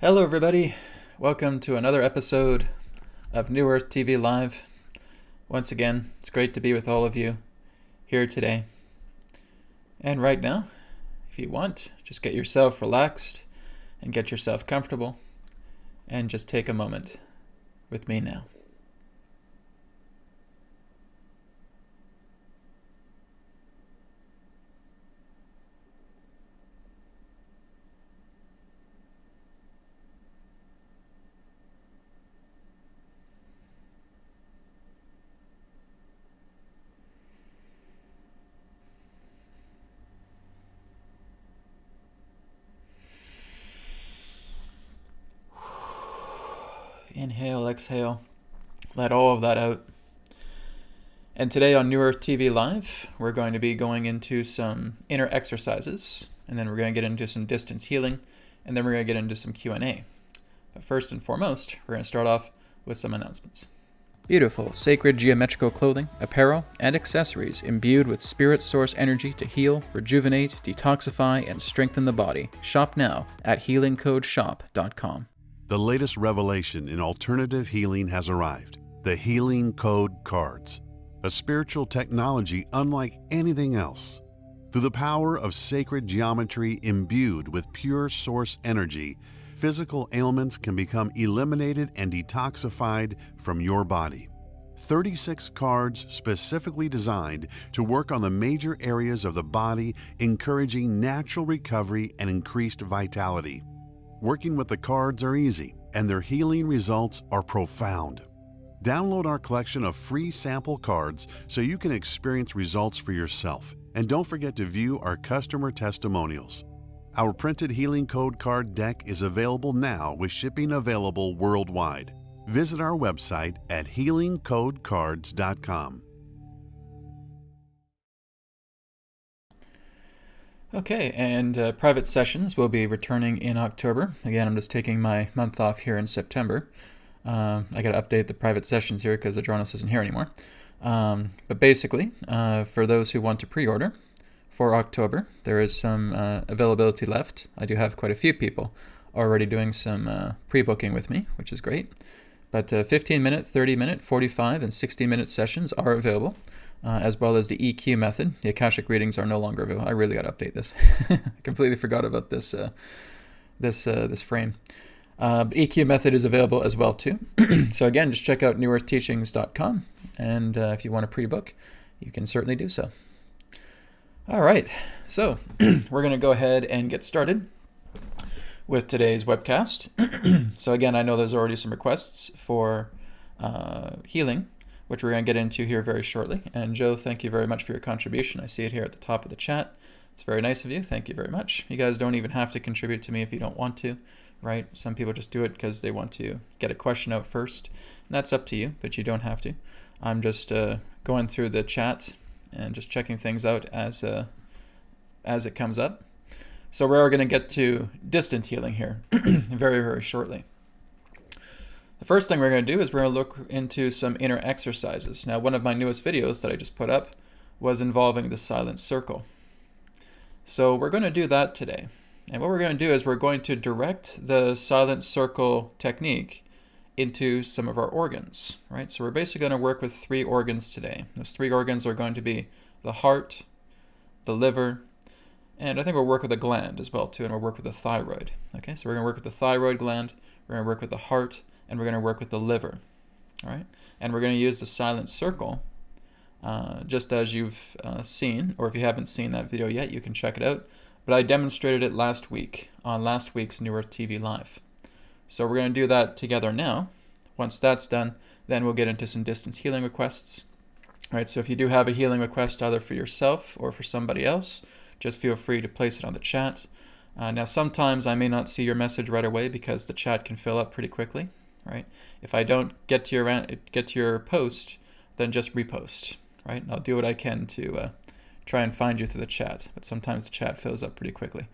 Hello everybody, welcome to another episode of New Earth TV Live. Once again, it's great to be with all of you here today. And right now, if you want, just get yourself relaxed and get yourself comfortable and just take a moment with me now. Inhale, exhale, let all of that out. And today on New Earth TV Live, we're going to be going into some inner exercises, and then we're going to get into some distance healing, and then we're going to get into some Q&A. But first and foremost, we're going to start off with some announcements. Beautiful, sacred geometrical clothing, apparel, and accessories imbued with spirit source energy to heal, rejuvenate, detoxify, and strengthen the body. Shop now at healingcodeshop.com. The latest revelation in alternative healing has arrived. The Healing Code Cards, a spiritual technology unlike anything else. Through the power of sacred geometry imbued with pure source energy, physical ailments can become eliminated and detoxified from your body. 36 cards specifically designed to work on the major areas of the body, encouraging natural recovery and increased vitality. Working with the cards are easy, and their healing results are profound. Download our collection of free sample cards so you can experience results for yourself. And don't forget to view our customer testimonials. Our printed Healing Code card deck is available now with shipping available worldwide. Visit our website at healingcodecards.com. Okay, and private sessions will be returning in October. Again, I'm just taking my month off here in September. I got to update the private sessions here because Adronis isn't here anymore. But basically, for those who want to pre-order for October, there is some availability left. I do have quite a few people already doing some pre-booking with me, which is great. But 15-minute, 30-minute, 45, and 60-minute sessions are available. As well as the EQ method. The Akashic readings are no longer available. I really got to update this. I completely forgot about this this frame. But EQ method is available as well too. So again, just check out newearthteachings.com, and if you want to pre-book, you can certainly do so. All right, so we're going to go ahead and get started with today's webcast. So again, I know there's already some requests for healing, which we're going to get into here very shortly. And Joe, thank you very much for your contribution. I see it here at the top of the chat. It's very nice of you. Thank you very much. You guys don't even have to contribute to me if you don't want to, right? Some people just do it because they want to get a question out first. And that's up to you, but you don't have to. I'm just going through the chat and just checking things out as it comes up. So we're going to get to distant healing here very, very shortly. The first thing we're going to do is we're going to look into some inner exercises. Now, one of my newest videos that I just put up was involving the silent circle. So we're going to do that today. And what we're going to do is we're going to direct the silent circle technique into some of our organs, right? So we're basically going to work with 3 organs today. Those 3 organs are going to be the heart, the liver, and I think we'll work with a gland as well too, and we'll work with the thyroid. Okay, so we're going to work with the thyroid gland, we're going to work with the heart, and we're going to work with the liver, all right? And we're going to use the silent circle, just as you've seen, or if you haven't seen that video yet, you can check it out. But I demonstrated it last week on last week's New Earth TV Live. So we're going to do that together now. Once that's done, then we'll get into some distance healing requests. All right, so if you do have a healing request either for yourself or for somebody else, just feel free to place it on the chat. Now, sometimes I may not see your message right away because the chat can fill up pretty quickly. Right? If I don't get to your post, then just repost, right? I'll do what I can to try and find you through the chat, but sometimes the chat fills up pretty quickly.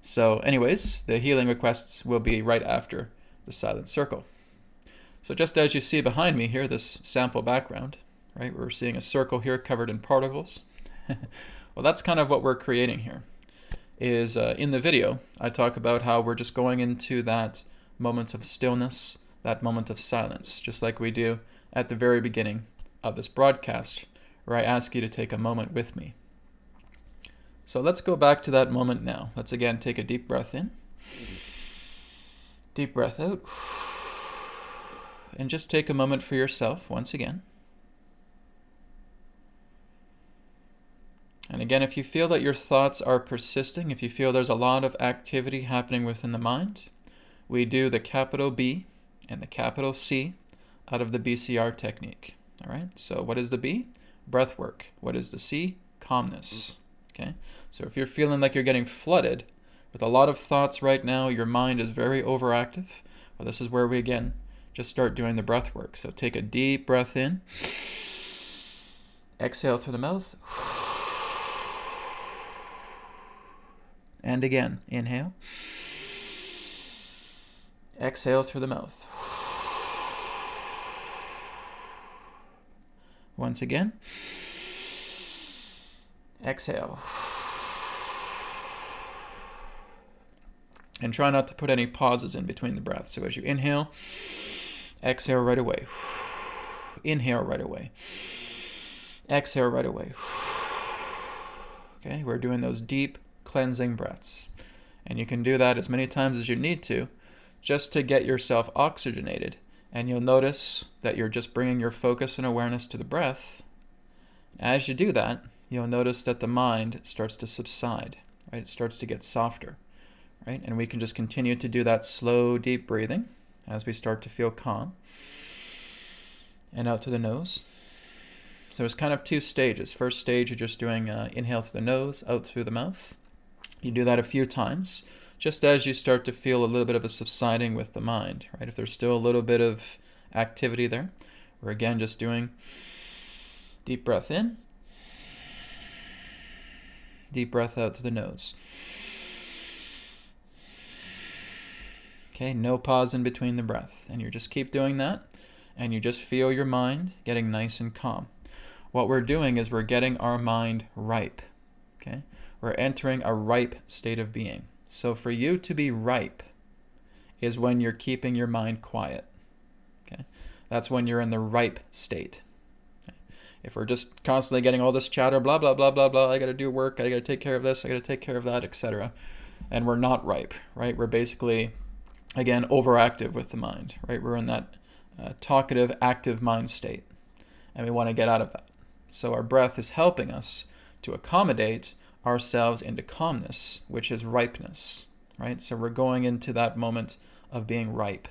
So anyways, the healing requests will be right after the silent circle. So just as you see behind me here, this sample background, right? We're seeing a circle here covered in particles. Well, that's kind of what we're creating here. Is in the video, I talk about how we're just going into that moment of stillness, that moment of silence, just like we do at the very beginning of this broadcast, where I ask you to take a moment with me. So let's go back to that moment now. Let's again take a deep breath in, deep breath out, and just take a moment for yourself once again. And again, if you feel that your thoughts are persisting, if you feel there's a lot of activity happening within the mind, we do the capital B and the capital C out of the BCR technique. All right, so what is the B? Breath work. What is the C? Calmness. Okay, so if you're feeling like you're getting flooded with a lot of thoughts right now, your mind is very overactive, well, this is where we again just start doing the breath work. So take a deep breath in, exhale through the mouth, and again, inhale, exhale through the mouth. Once again, exhale. And try not to put any pauses in between the breaths. So as you inhale, exhale right away. Inhale right away. Exhale right away. Okay, we're doing those deep cleansing breaths. And you can do that as many times as you need to, just to get yourself oxygenated. And you'll notice that you're just bringing your focus and awareness to the breath. As you do that, you'll notice that the mind starts to subside, right? It starts to get softer, right? And we can just continue to do that slow, deep breathing as we start to feel calm. And out through the nose. So there's kind of two stages. First stage, you're just doing inhale through the nose, out through the mouth. You do that a few times, just as you start to feel a little bit of a subsiding with the mind, right? If there's still a little bit of activity there, we're again just doing deep breath in, deep breath out through the nose. Okay, no pause in between the breath. And you just keep doing that, and you just feel your mind getting nice and calm. What we're doing is we're getting our mind ripe, okay? We're entering a ripe state of being. So for you to be ripe is when you're keeping your mind quiet, okay? That's when you're in the ripe state. Okay? If we're just constantly getting all this chatter, blah, blah, blah, blah, blah, I got to do work, I got to take care of this, I got to take care of that, etc., and we're not ripe, right? We're basically, again, overactive with the mind, right? We're in that talkative, active mind state, and we want to get out of that. So our breath is helping us to accommodate ourselves into calmness, which is ripeness, right? So we're going into that moment of being ripe.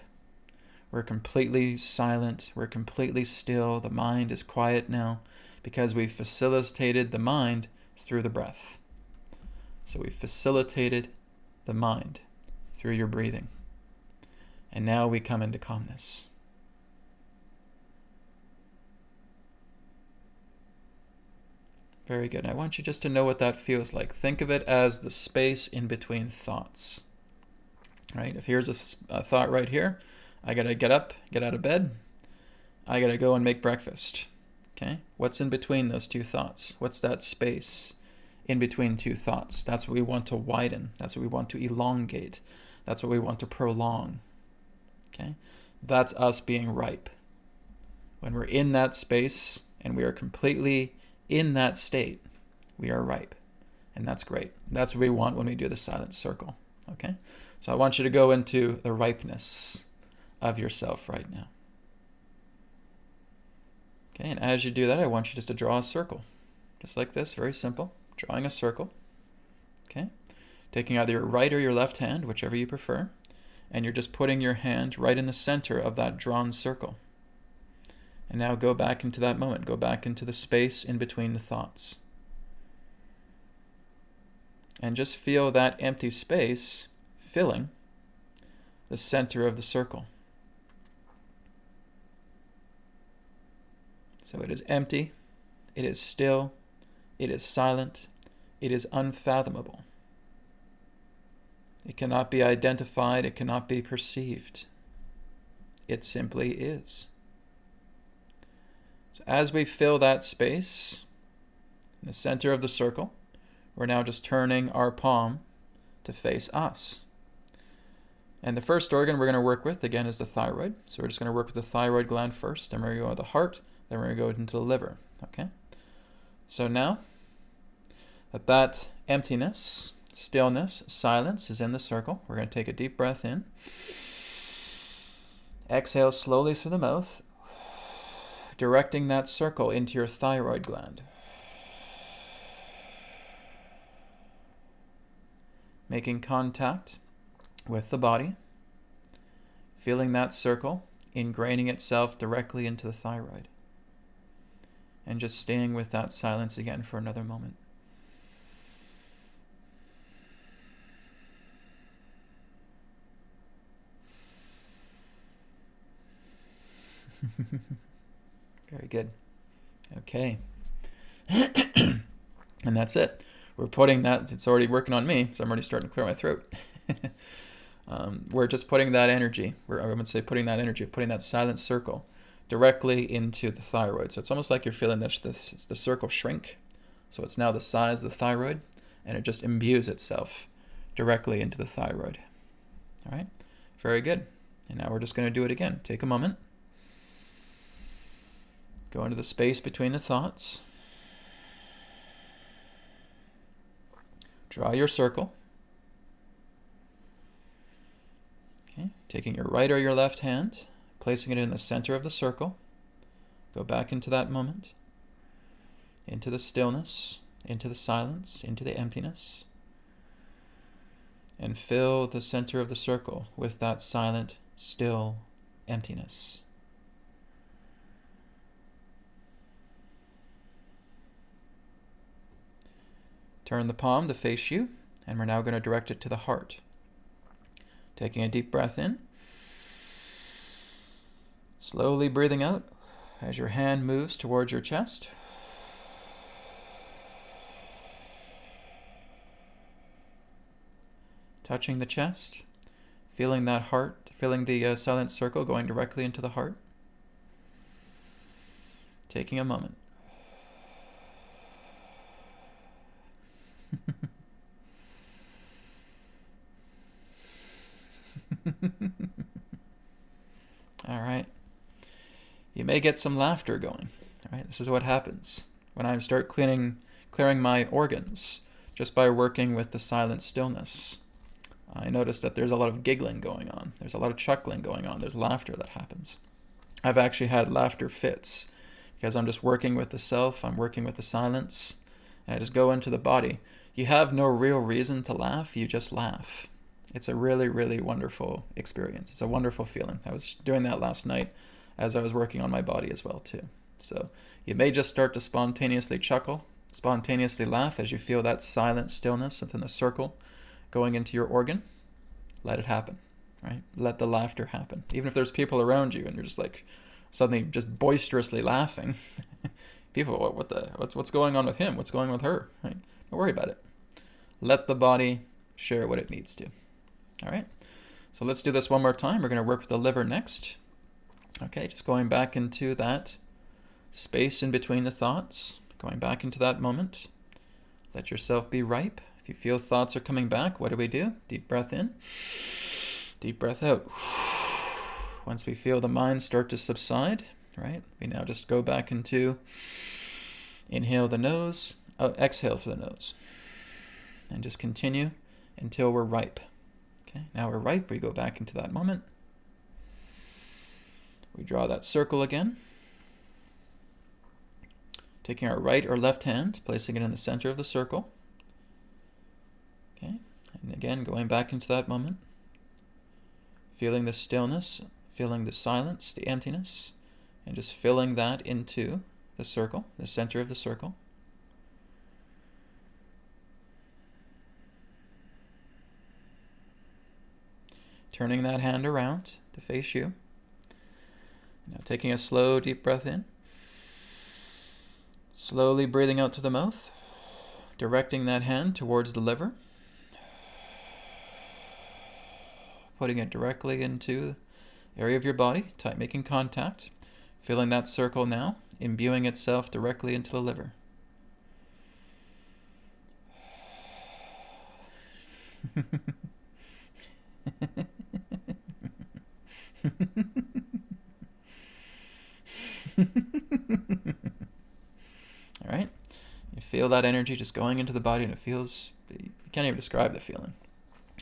We're completely silent. We're completely still. The mind is quiet now because we've facilitated the mind through the breath. So we've facilitated the mind through your breathing. And now we come into calmness. Very good. I want you just to know what that feels like. Think of it as the space in between thoughts. Right? If here's a thought right here, I got to get up, get out of bed. I got to go and make breakfast. Okay? What's in between those two thoughts? What's that space in between two thoughts? That's what we want to widen. That's what we want to elongate. That's what we want to prolong. Okay? That's us being ripe. When we're in that space and we are completely in that state, we are ripe. And that's great. That's what we want when we do the silent circle. Okay? So I want you to go into the ripeness of yourself right now. Okay, and as you do that, I want you just to draw a circle. Just like this, very simple. Drawing a circle. Okay? Taking either your right or your left hand, whichever you prefer. And you're just putting your hand right in the center of that drawn circle. And now go back into that moment. Go back into the space in between the thoughts. And just feel that empty space filling the center of the circle. So it is empty, it is still, it is silent, it is unfathomable. It cannot be identified, it cannot be perceived. It simply is. So as we fill that space in the center of the circle, we're now just turning our palm to face us. And the first organ we're going to work with, again, is the thyroid. So we're just going to work with the thyroid gland first, then we're going to go with the heart, then we're going to go into the liver, okay? So now that emptiness, stillness, silence is in the circle, we're going to take a deep breath in. Exhale slowly through the mouth, directing that circle into your thyroid gland. Making contact with the body, feeling that circle ingraining itself directly into the thyroid. And just staying with that silence again for another moment. Very good. Okay. And that's it. We're putting that, it's already working on me, so I'm already starting to clear my throat. We're just putting that energy, putting that silent circle directly into the thyroid. So it's almost like you're feeling the circle shrink. So it's now the size of the thyroid, and it just imbues itself directly into the thyroid. All right? Very good. And now we're just going to do it again. Take a moment. Go into the space between the thoughts. Draw your circle. Okay, taking your right or your left hand, placing it in the center of the circle. Go back into that moment, into the stillness, into the silence, into the emptiness. And fill the center of the circle with that silent, still emptiness. Turn the palm to face you, and we're now going to direct it to the heart. Taking a deep breath in. Slowly breathing out as your hand moves towards your chest. Touching the chest, feeling that heart, feeling the silent circle going directly into the heart. Taking a moment. All right. You may get some laughter going. All right. This is what happens when I start clearing my organs just by working with the silent stillness. I notice that there's a lot of giggling going on. There's a lot of chuckling going on. There's laughter that happens. I've actually had laughter fits because I'm just working with the self. I'm working with the silence, and I just go into the body. You have no real reason to laugh. You just laugh. It's a really, really wonderful experience. It's a wonderful feeling. I was doing that last night as I was working on my body as well, too. So you may just start to spontaneously chuckle, spontaneously laugh as you feel that silent stillness within the circle going into your organ. Let it happen, right? Let the laughter happen. Even if there's people around you and you're just like suddenly just boisterously laughing. People, what's going on with him? What's going on with her? Right? Don't worry about it. Let the body share what it needs to. All right, so let's do this one more time. We're going to work with the liver next. Okay, just going back into that space in between the thoughts, going back into that moment. Let yourself be ripe. If you feel thoughts are coming back, what do? Deep breath in, deep breath out. Once we feel the mind start to subside, right, we now just go back into inhale the nose, exhale through the nose, and just continue until we're ripe. Okay, now we're ripe, we go back into that moment. We draw that circle again. Taking our right or left hand, placing it in the center of the circle. Okay, and again, going back into that moment. Feeling the stillness, feeling the silence, the emptiness, and just filling that into the circle, the center of the circle. Turning that hand around to face you. Now taking a slow, deep breath in. Slowly breathing out to the mouth. Directing that hand towards the liver. Putting it directly into the area of your body, making contact. Feeling that circle now, imbuing itself directly into the liver. All right. You feel that energy just going into the body, and it feels, you can't even describe the feeling,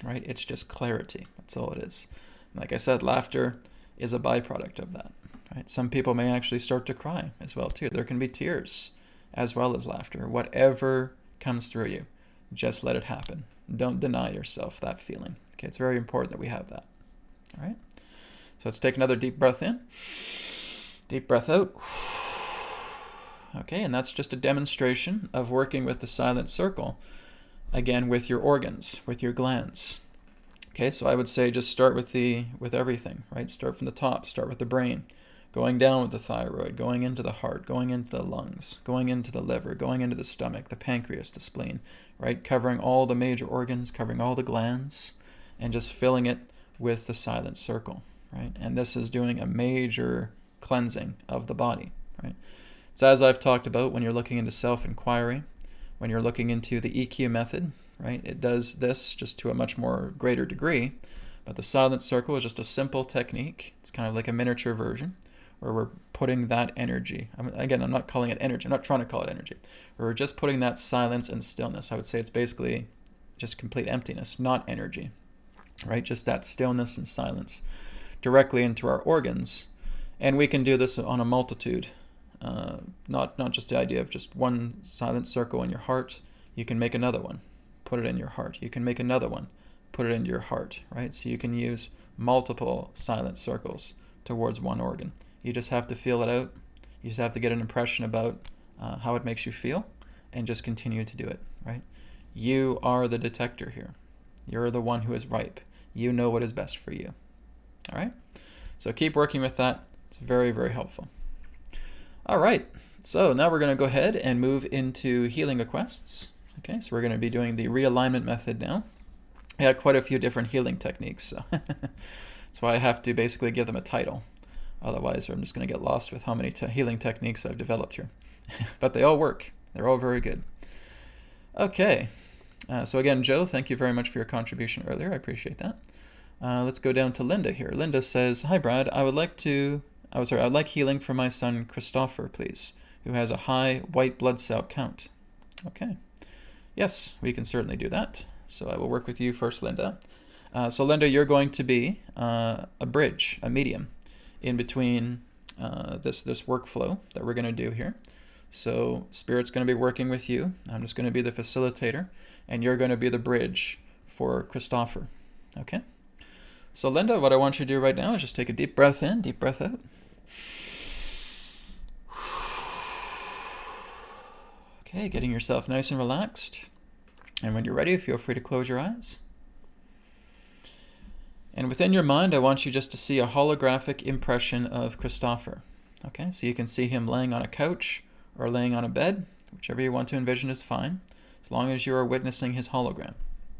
right? It's just clarity. That's all it is. Like I said, laughter is a byproduct of that, right? Some people may actually start to cry as well, too. There can be tears as well as laughter. Whatever comes through you, just let it happen. Don't deny yourself that feeling. Okay, it's very important that we have that. All right? So let's take another deep breath in. Deep breath out. Okay, and that's just a demonstration of working with the silent circle, again, with your organs, with your glands. Okay, so I would say just start with everything, right? Start from the top, start with the brain, going down with the thyroid, going into the heart, going into the lungs, going into the liver, going into the stomach, the pancreas, the spleen, right? Covering all the major organs, covering all the glands, and just filling it with the silent circle, right? And this is doing a major cleansing of the body, right? So as I've talked about, when you're looking into self-inquiry, when you're looking into the EQ method, right, it does this just to a much more greater degree. But the silent circle is just a simple technique. It's kind of like a miniature version where we're putting that energy. Again, I'm not calling it energy. I'm not trying to call it energy. We're just putting that silence and stillness. I would say it's basically just complete emptiness, not energy, right? Just that stillness and silence directly into our organs. And we can do this on a multitude. Not just the idea of just one silent circle in your heart. You can make another one, put it in your heart. You can make another one, put it into your heart, right? So you can use multiple silent circles towards one organ. You just have to feel it out. You just have to get an impression about how it makes you feel, and just continue to do it, right? You are the detector here. You're the one who is ripe. You know what is best for you. All right? So keep working with that. It's very, very helpful. All right, so now we're going to go ahead and move into healing requests. Okay, so we're going to be doing the realignment method now. I got quite a few different healing techniques, so that's why I have to basically give them a title. Otherwise, I'm just going to get lost with how many healing techniques I've developed here. But they all work. They're all very good. Okay, so again, Joe, thank you very much for your contribution earlier. I appreciate that. Let's go down to Linda here. Linda says, "Hi, Brad. I'd like healing for my son Christopher, please, who has a high white blood cell count." Okay. Yes, we can certainly do that. So I will work with you first, Linda. So Linda, you're going to be a bridge, a medium, in between this workflow that we're going to do here. So Spirit's going to be working with you. I'm just going to be the facilitator, and you're going to be the bridge for Christopher. Okay? So Linda, what I want you to do right now is just take a deep breath in, deep breath out. Okay, getting yourself nice and relaxed. And when you're ready, feel free to close your eyes. And within your mind, I want you just to see a holographic impression of Christopher. Okay, so you can see him laying on a couch or laying on a bed, whichever you want to envision is fine, as long as you are witnessing his hologram.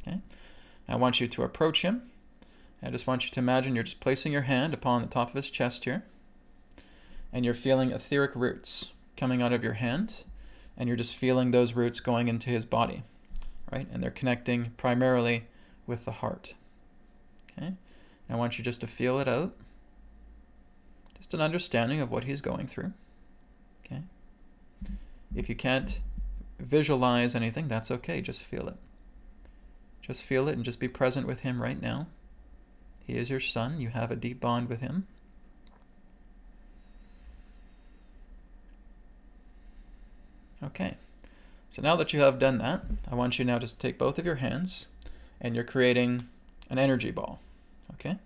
Okay, I want you to approach him. I just want you to imagine you're just placing your hand upon the top of his chest here, and you're feeling etheric roots coming out of your hand, and you're just feeling those roots going into his body, right? And they're connecting primarily with the heart. Okay? And I want you just to feel it out, just an understanding of what he's going through. Okay? If you can't visualize anything, that's okay. Just feel it. Just feel it and just be present with him right now. He is your son. You have a deep bond with him. Okay. So now that you have done that, I want you now to take both of your hands and you're creating an energy ball. Okay?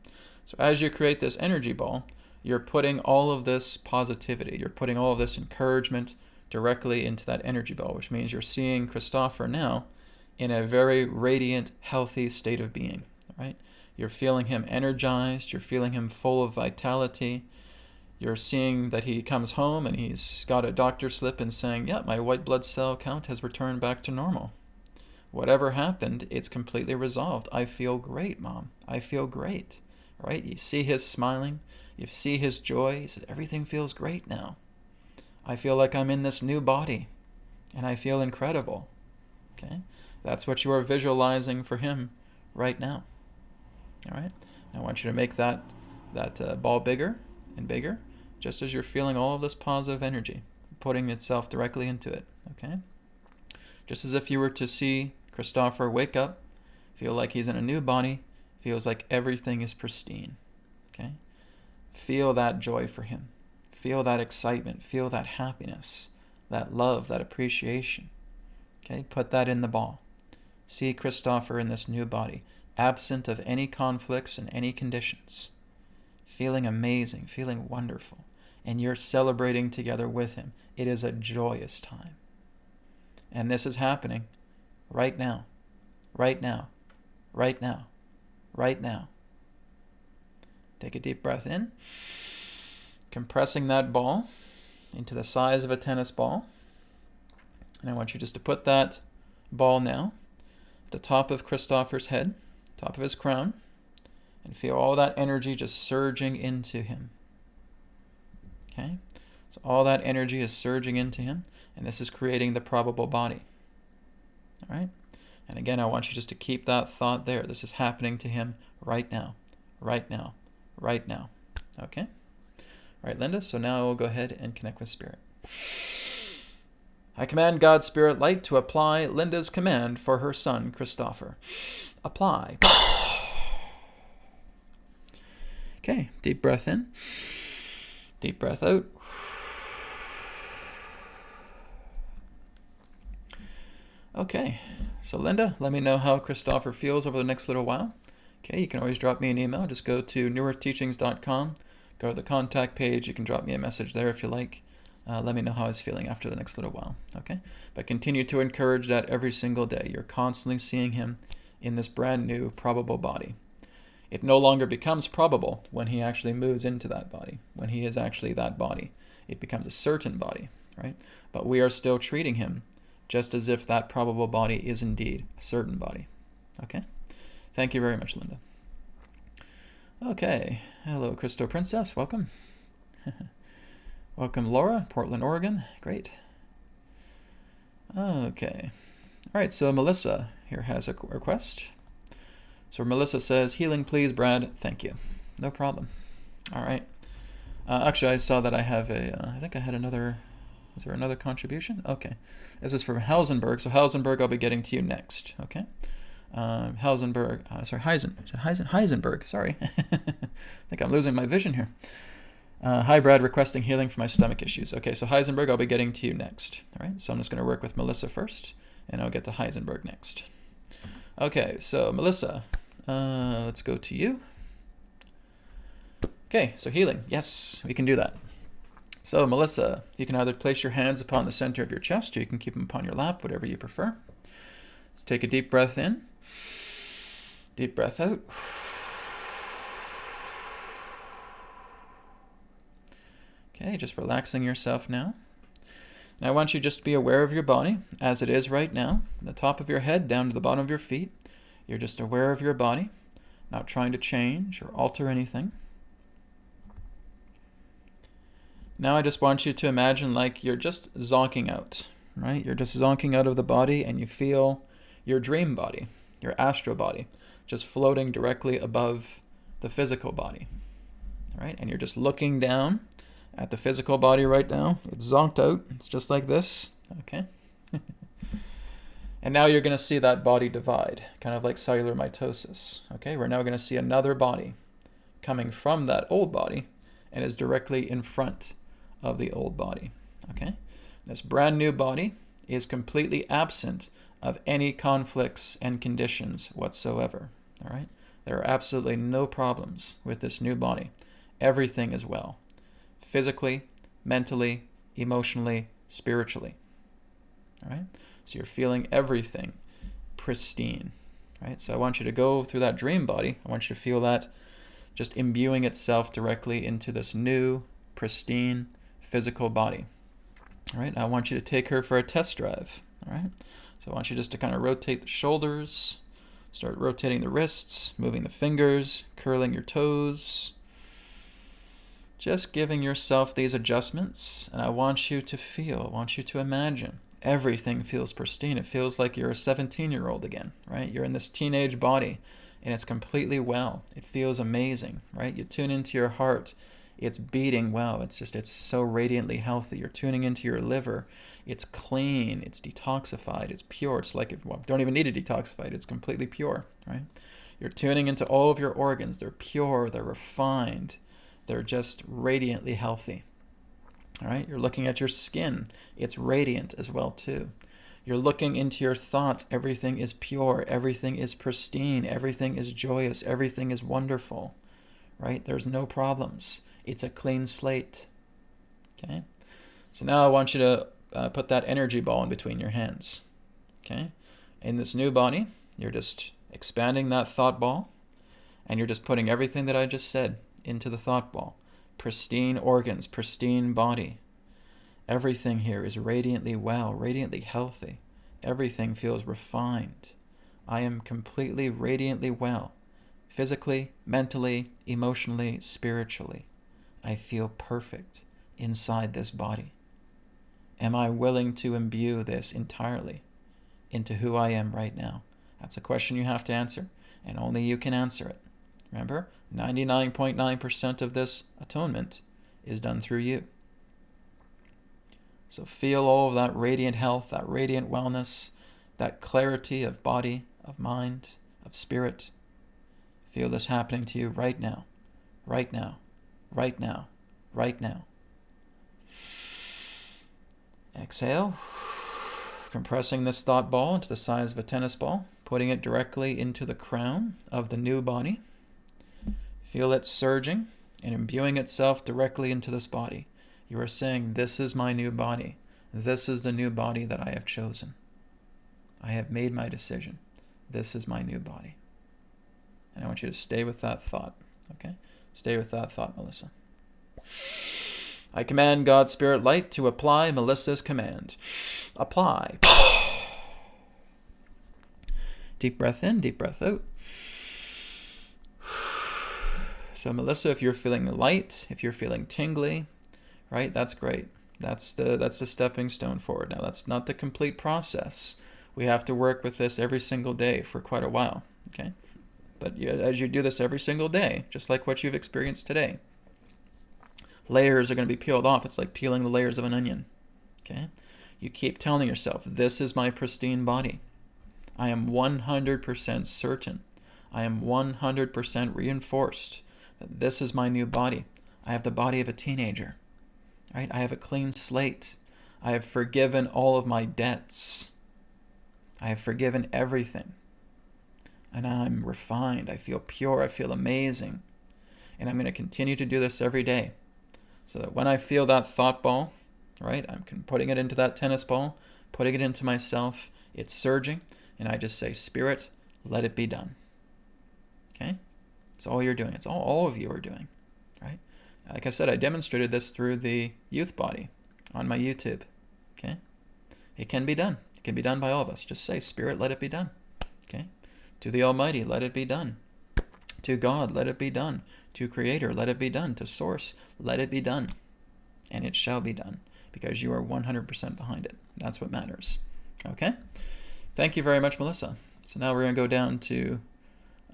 So as you create this energy ball, you're putting all of this positivity, you're putting all of this encouragement directly into that energy ball, which means you're seeing Christopher now in a very radiant, healthy state of being, right? You're feeling him energized, you're feeling him full of vitality. You're seeing that he comes home and he's got a doctor slip and saying, yeah, my white blood cell count has returned back to normal. Whatever happened, it's completely resolved. I feel great, Mom. I feel great, right? You see his smiling, you see his joy. He said, everything feels great now. I feel like I'm in this new body and I feel incredible. Okay? That's what you are visualizing for him right now. All right? I want you to make that that ball bigger and bigger, just as you're feeling all of this positive energy putting itself directly into it, okay? Just as if you were to see Christopher wake up, feel like he's in a new body, feels like everything is pristine, okay? Feel that joy for him. Feel that excitement. Feel that happiness, that love, that appreciation, okay? Put that in the ball. See Christopher in this new body, absent of any conflicts and any conditions, feeling amazing, feeling wonderful, and you're celebrating together with him. It is a joyous time. And this is happening right now, right now, right now, right now. Take a deep breath in, compressing that ball into the size of a tennis ball. And I want you just to put that ball now at the top of Christopher's head, top of his crown, and feel all that energy just surging into him. Okay? So all that energy is surging into him, and this is creating the probable body. All right? And again, I want you just to keep that thought there. This is happening to him right now, right now, right now. Okay? All right, Linda, so now we'll go ahead and connect with Spirit. I command God's Spirit Light to apply Linda's command for her son, Christopher. Apply. Okay, deep breath in. Deep breath out. Okay, so Linda, let me know how Christopher feels over the next little while. Okay, you can always drop me an email. Just go to newearthteachings.com, go to the contact page. You can drop me a message there if you like. Let me know how he's feeling after the next little while, okay? But continue to encourage that every single day. You're constantly seeing him in this brand new probable body. It no longer becomes probable when he actually moves into that body, when he is actually that body. It becomes a certain body, right? But we are still treating him just as if that probable body is indeed a certain body, okay? Thank you very much, Linda. Okay, hello, Christo Princess, welcome. Welcome, Laura, Portland, Oregon, great. Okay, all right, so Melissa here has a request. So Melissa says, healing please, Brad, thank you. No problem. All right. Actually, I saw that I have I think I had another, is there another contribution? Okay. This is from Hausenberg. So Hausenberg, I'll be getting to you next, okay? Heisenberg, sorry. I think I'm losing my vision here. Hi, Brad, requesting healing for my stomach issues. Okay, so Heisenberg, I'll be getting to you next. All right, so I'm just going to work with Melissa first, and I'll get to Heisenberg next. Okay, so Melissa, let's go to you. Okay, so healing. Yes, we can do that. So Melissa, you can either place your hands upon the center of your chest, or you can keep them upon your lap, whatever you prefer. Let's take a deep breath in. Deep breath out. Okay, just relaxing yourself now. Now I want you just to be aware of your body as it is right now, from the top of your head down to the bottom of your feet. You're just aware of your body, not trying to change or alter anything. Now I just want you to imagine like you're just zonking out, right? You're just zonking out of the body and you feel your dream body, your astral body, just floating directly above the physical body, right? And you're just looking down at the physical body right now. It's zonked out. It's just like this, okay? And now you're going to see that body divide, kind of like cellular mitosis, okay? We're now going to see another body coming from that old body and is directly in front of the old body, okay? This brand new body is completely absent of any conflicts and conditions whatsoever, all right? There are absolutely no problems with this new body. Everything is well, physically, mentally, emotionally, spiritually, all right? So you're feeling everything pristine, right? So I want you to go through that dream body. I want you to feel that just imbuing itself directly into this new, pristine, physical body, all right? I want you to take her for a test drive, all right? So I want you just to kind of rotate the shoulders, start rotating the wrists, moving the fingers, curling your toes, just giving yourself these adjustments. And I want you to feel, I want you to imagine everything feels pristine. It feels like you're a 17-year-old again, right? You're in this teenage body and it's completely well. It feels amazing, right? You tune into your heart, it's beating well. It's so radiantly healthy. You're tuning into your liver. It's clean, it's detoxified, it's pure. It's like, don't even need to detoxify it. It's completely pure, right? You're tuning into all of your organs. They're pure, they're refined, they're just radiantly healthy. All right, you're looking at your skin. It's radiant as well too. You're looking into your thoughts. Everything is pure. Everything is pristine. Everything is joyous. Everything is wonderful, right? There's no problems. It's a clean slate, okay? So now I want you to put that energy ball in between your hands, okay? In this new body, you're just expanding that thought ball, and you're just putting everything that I just said into the thought ball. Pristine organs, pristine body. Everything here is radiantly well, radiantly healthy. Everything feels refined. I am completely radiantly well, physically, mentally, emotionally, spiritually. I feel perfect inside this body. Am I willing to imbue this entirely into who I am right now? That's a question you have to answer, and only you can answer it. Remember, 99.9% of this atonement is done through you. So feel all of that radiant health, that radiant wellness, that clarity of body, of mind, of spirit. Feel this happening to you right now, right now, right now, right now. Exhale, compressing this thought ball into the size of a tennis ball, putting it directly into the crown of the new body. Feel it surging and imbuing itself directly into this body. You are saying, this is my new body. This is the new body that I have chosen. I have made my decision. This is my new body. And I want you to stay with that thought, okay? Stay with that thought, Melissa. I command God's Spirit Light to apply Melissa's command. Apply. Deep breath in, deep breath out. So Melissa, if you're feeling light, if you're feeling tingly, right, that's great. That's the stepping stone forward. Now, that's not the complete process. We have to work with this every single day for quite a while, okay? But as you do this every single day, just like what you've experienced today, layers are going to be peeled off. It's like peeling the layers of an onion, okay? You keep telling yourself, this is my pristine body. I am 100% certain. I am 100% reinforced that this is my new body. I have the body of a teenager, right? I have a clean slate. I have forgiven all of my debts. I have forgiven everything. And I'm refined. I feel pure. I feel amazing. And I'm going to continue to do this every day. So that when I feel that thought ball, right, I'm putting it into that tennis ball, putting it into myself, it's surging, and I just say, Spirit, let it be done. Okay? It's all you're doing. It's all of you are doing, right? Like I said, I demonstrated this through the youth body on my YouTube. Okay? It can be done. It can be done by all of us. Just say, Spirit, let it be done. Okay? To the Almighty, let it be done. To God, let it be done. To Creator, let it be done. To Source, let it be done. And it shall be done, because you are 100% behind it. That's what matters. Okay? Thank you very much, Melissa. So now we're going to go down to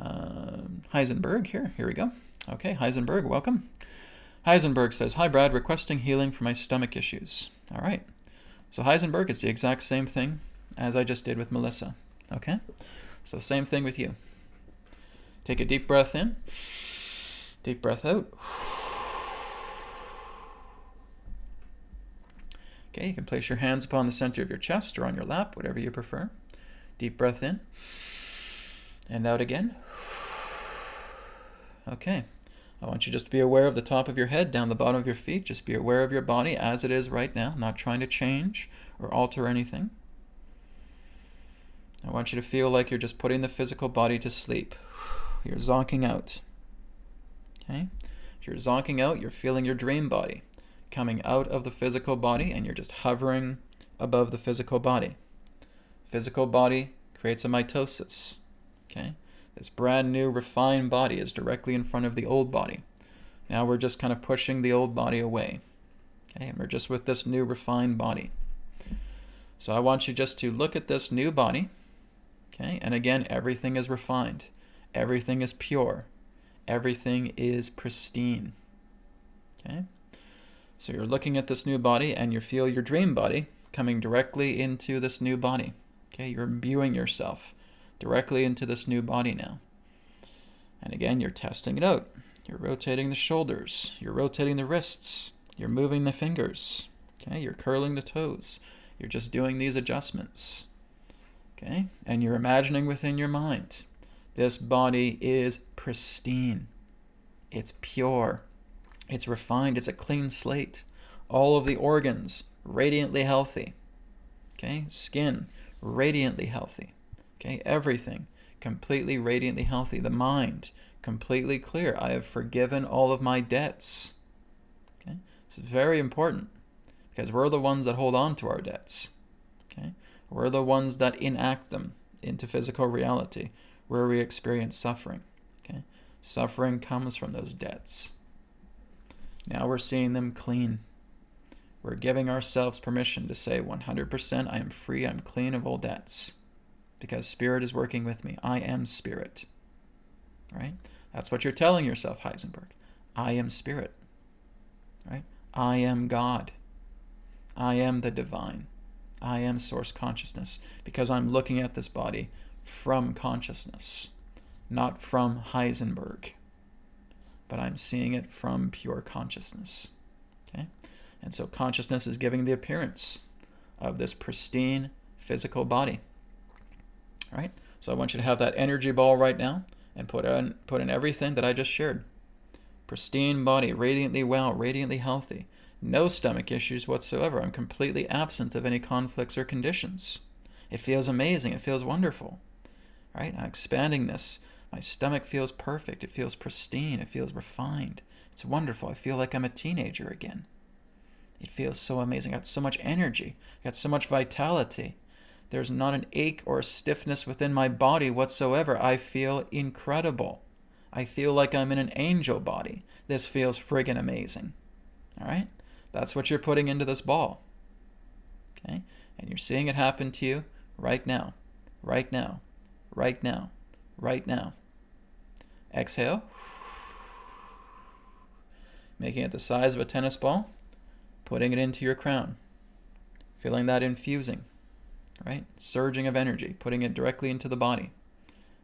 Heisenberg here. Here we go. Okay, Heisenberg, welcome. Heisenberg says, hi, Brad, requesting healing for my stomach issues. All right. So Heisenberg, it's the exact same thing as I just did with Melissa. Okay? So same thing with you. Take a deep breath in. Deep breath out. Okay, you can place your hands upon the center of your chest or on your lap, whatever you prefer. Deep breath in. And out again. Okay. I want you just to be aware of the top of your head, down the bottom of your feet. Just be aware of your body as it is right now, not trying to change or alter anything. I want you to feel like you're just putting the physical body to sleep. You're zonking out. Okay? As you're zonking out, you're feeling your dream body coming out of the physical body, and you're just hovering above the physical body. Physical body creates a mitosis. Okay? This brand new refined body is directly in front of the old body. Now we're just kind of pushing the old body away. Okay? And we're just with this new refined body. So I want you just to look at this new body. Okay? And again, everything is refined. Everything is pure. Everything is pristine. Okay? So you're looking at this new body, and you feel your dream body coming directly into this new body. Okay? You're imbuing yourself directly into this new body now. And again, you're testing it out. You're rotating the shoulders. You're rotating the wrists. You're moving the fingers. Okay? You're curling the toes. You're just doing these adjustments. Okay? And you're imagining within your mind, this body is pristine. It's pure. It's refined. It's a clean slate. All of the organs radiantly healthy. Okay? Skin radiantly healthy. Okay? Everything completely radiantly healthy. The mind completely clear. I have forgiven all of my debts. Okay? It's very important because we're the ones that hold on to our debts. Okay? We're the ones that enact them into physical reality where we experience suffering. Okay? Suffering comes from those debts. Now we're seeing them clean. We're giving ourselves permission to say 100% I am free, I'm clean of all debts. Because Spirit is working with me. I am Spirit. Right? That's what you're telling yourself, Heisenberg. I am Spirit. Right? I am God. I am the divine. I am source consciousness. Because I'm looking at this body from consciousness, not from Heisenberg. But I'm seeing it from pure consciousness. Okay? And so consciousness is giving the appearance of this pristine physical body. Right? So I want you to have that energy ball right now and put in everything that I just shared. Pristine body, radiantly well, radiantly healthy. No stomach issues whatsoever. I'm completely absent of any conflicts or conditions. It feels amazing. It feels wonderful. Right? I'm expanding this. My stomach feels perfect. It feels pristine. It feels refined. It's wonderful. I feel like I'm a teenager again. It feels so amazing. I got so much energy. I got so much vitality. There's not an ache or a stiffness within my body whatsoever. I feel incredible. I feel like I'm in an angel body. This feels friggin' amazing. All right? That's what you're putting into this ball. Okay? And you're seeing it happen to you right now. Right now. Right now. Right now. Exhale. Making it the size of a tennis ball. Putting it into your crown. Feeling that infusing. Right? Surging of energy, putting it directly into the body.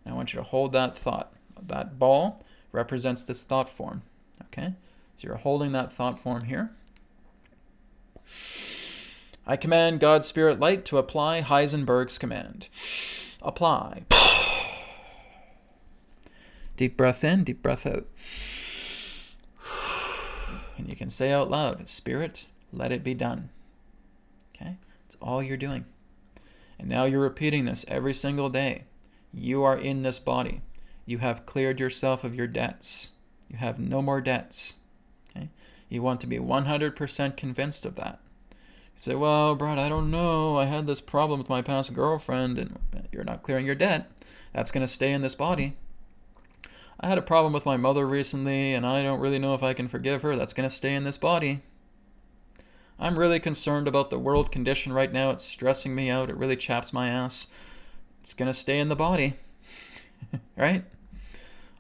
Now I want you to hold that thought. That ball represents this thought form. Okay? So you're holding that thought form here. I command God's Spirit Light to apply Heisenberg's command. Apply. Deep breath in, deep breath out. And you can say out loud, Spirit, let it be done. Okay? It's all you're doing. And now you're repeating this every single day. You are in this body. You have cleared yourself of your debts. You have no more debts. Okay? You want to be 100% convinced of that. You say, well, Brad, I don't know. I had this problem with my past girlfriend, and you're not clearing your debt. That's going to stay in this body. I had a problem with my mother recently, and I don't really know if I can forgive her. That's going to stay in this body. I'm really concerned about the world condition right now. It's stressing me out. It really chaps my ass. It's going to stay in the body. Right?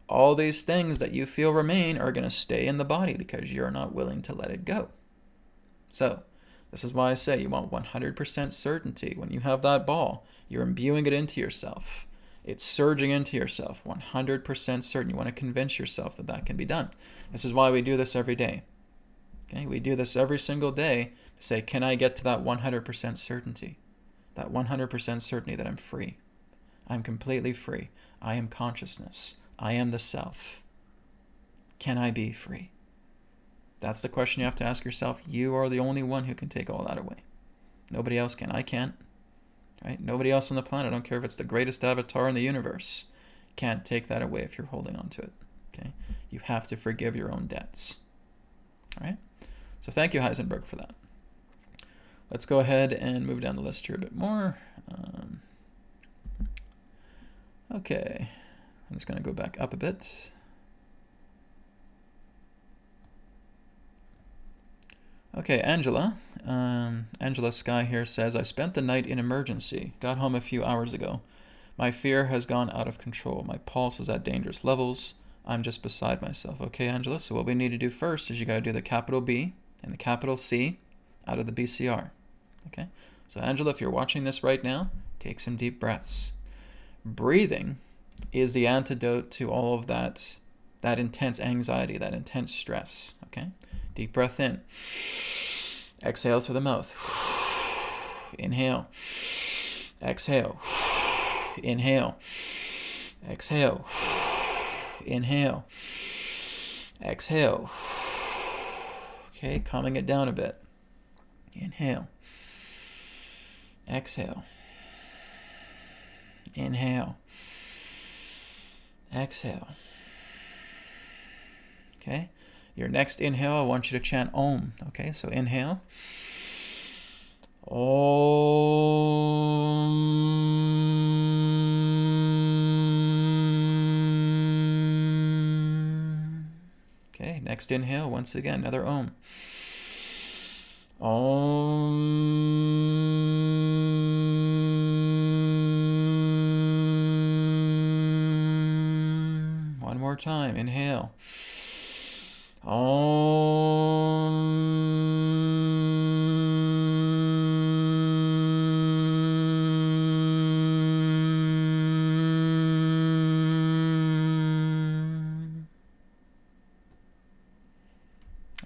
All these things that you feel remain are going to stay in the body because you're not willing to let it go. So, this is why I say you want 100% certainty. When you have that ball, you're imbuing it into yourself. It's surging into yourself, 100% certain. You want to convince yourself that that can be done. This is why we do this every day. Okay, we do this every single day to say, can I get to that 100% certainty? That 100% certainty that I'm free. I'm completely free. I am consciousness. I am the self. Can I be free? That's the question you have to ask yourself. You are the only one who can take all that away. Nobody else can. I can't. Right? Nobody else on the planet, I don't care if it's the greatest avatar in the universe, can't take that away if you're holding on to it. Okay? You have to forgive your own debts. All right? So thank you, Heisenberg, for that. Let's go ahead and move down the list here a bit more. Okay. I'm just going to go back up a bit. Okay, Angela. Angela Sky here says, I spent the night in emergency. Got home a few hours ago. My fear has gone out of control. My pulse is at dangerous levels. I'm just beside myself. Okay, Angela, so what we need to do first is you got to do the capital B and the capital C out of the BCR. Okay, so Angela, if you're watching this right now, take some deep breaths. Breathing is the antidote to all of that intense anxiety, that intense stress. Okay, deep breath in. Exhale through the mouth. Inhale. Exhale. Inhale. Exhale. Inhale. Exhale. Okay, calming it down a bit. Inhale. Exhale. Inhale. Exhale. Okay, your next inhale, I want you to chant Om. Okay, so inhale. Om. Okay, next inhale, once again, another Om. Om. One more time, inhale.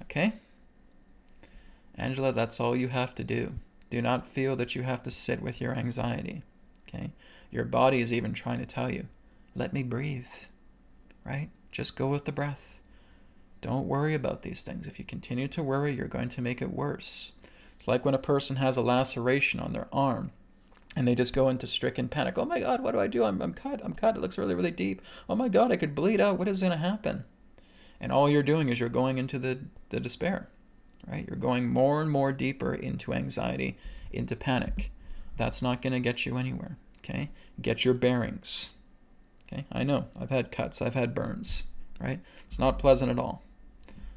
Okay? Angela, that's all you have to do. Do not feel that you have to sit with your anxiety. Okay? Your body is even trying to tell you, let me breathe. Right? Just go with the breath. Don't worry about these things. If you continue to worry, you're going to make it worse. It's like when a person has a laceration on their arm and they just go into stricken panic. Oh my God, what do I do? I'm cut. It looks really, really deep. Oh my God, I could bleed out. What is going to happen? And all you're doing is you're going into the despair, right? You're going more and more deeper into anxiety, into panic. That's not going to get you anywhere, okay? Get your bearings, okay? I know, I've had cuts, I've had burns, right? It's not pleasant at all.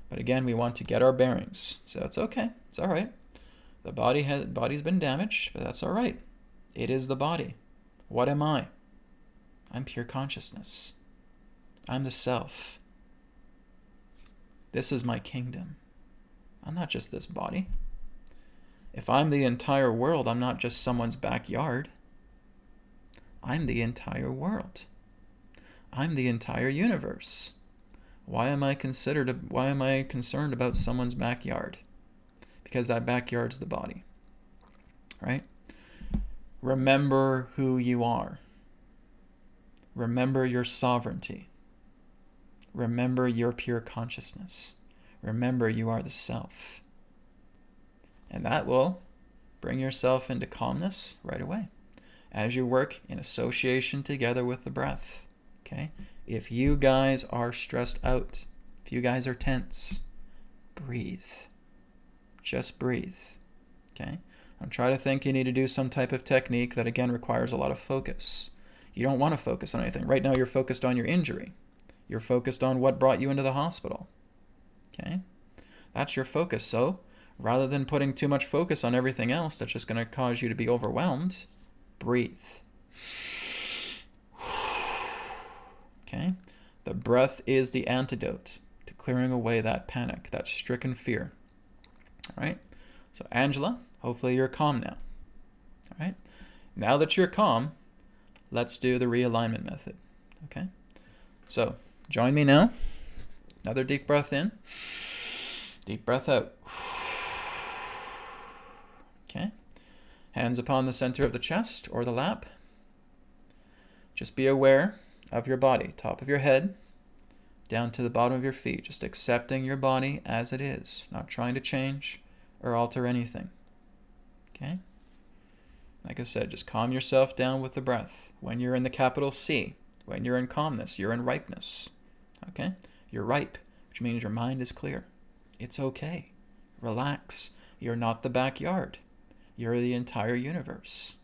But again, we want to get our bearings. So it's okay, it's all right. The body's been damaged, but that's all right. It is the body. What am I? I'm pure consciousness. I'm the self. This is my kingdom. I'm not just this body. If I'm the entire world, I'm not just someone's backyard. I'm the entire world. I'm the entire universe. Why am I concerned about someone's backyard? Because that backyard's the body. Right? Remember who you are. Remember your sovereignty. Remember your pure consciousness. Remember you are the self. And that will bring yourself into calmness right away as you work in association together with the breath. Okay? If you guys are stressed out, if you guys are tense, breathe. Just breathe. Okay? Don't try to think you need to do some type of technique that again requires a lot of focus. You don't want to focus on anything. Right now you're focused on your injury. You're focused on what brought you into the hospital. Okay? That's your focus. So rather than putting too much focus on everything else that's just going to cause you to be overwhelmed, breathe. Okay? The breath is the antidote to clearing away that panic, that stricken fear. All right? So Angela, hopefully you're calm now. All right? Now that you're calm, let's do the realignment method. Okay? So join me now. Another deep breath in. Deep breath out. Okay? Hands upon the center of the chest or the lap. Just be aware of your body, top of your head, down to the bottom of your feet. Just accepting your body as it is, not trying to change or alter anything. Okay? Like I said, just calm yourself down with the breath. When you're in the capital C, when you're in calmness, you're in ripeness. Okay? You're ripe, which means your mind is clear. It's okay. Relax. You're not the backyard. You're the entire universe.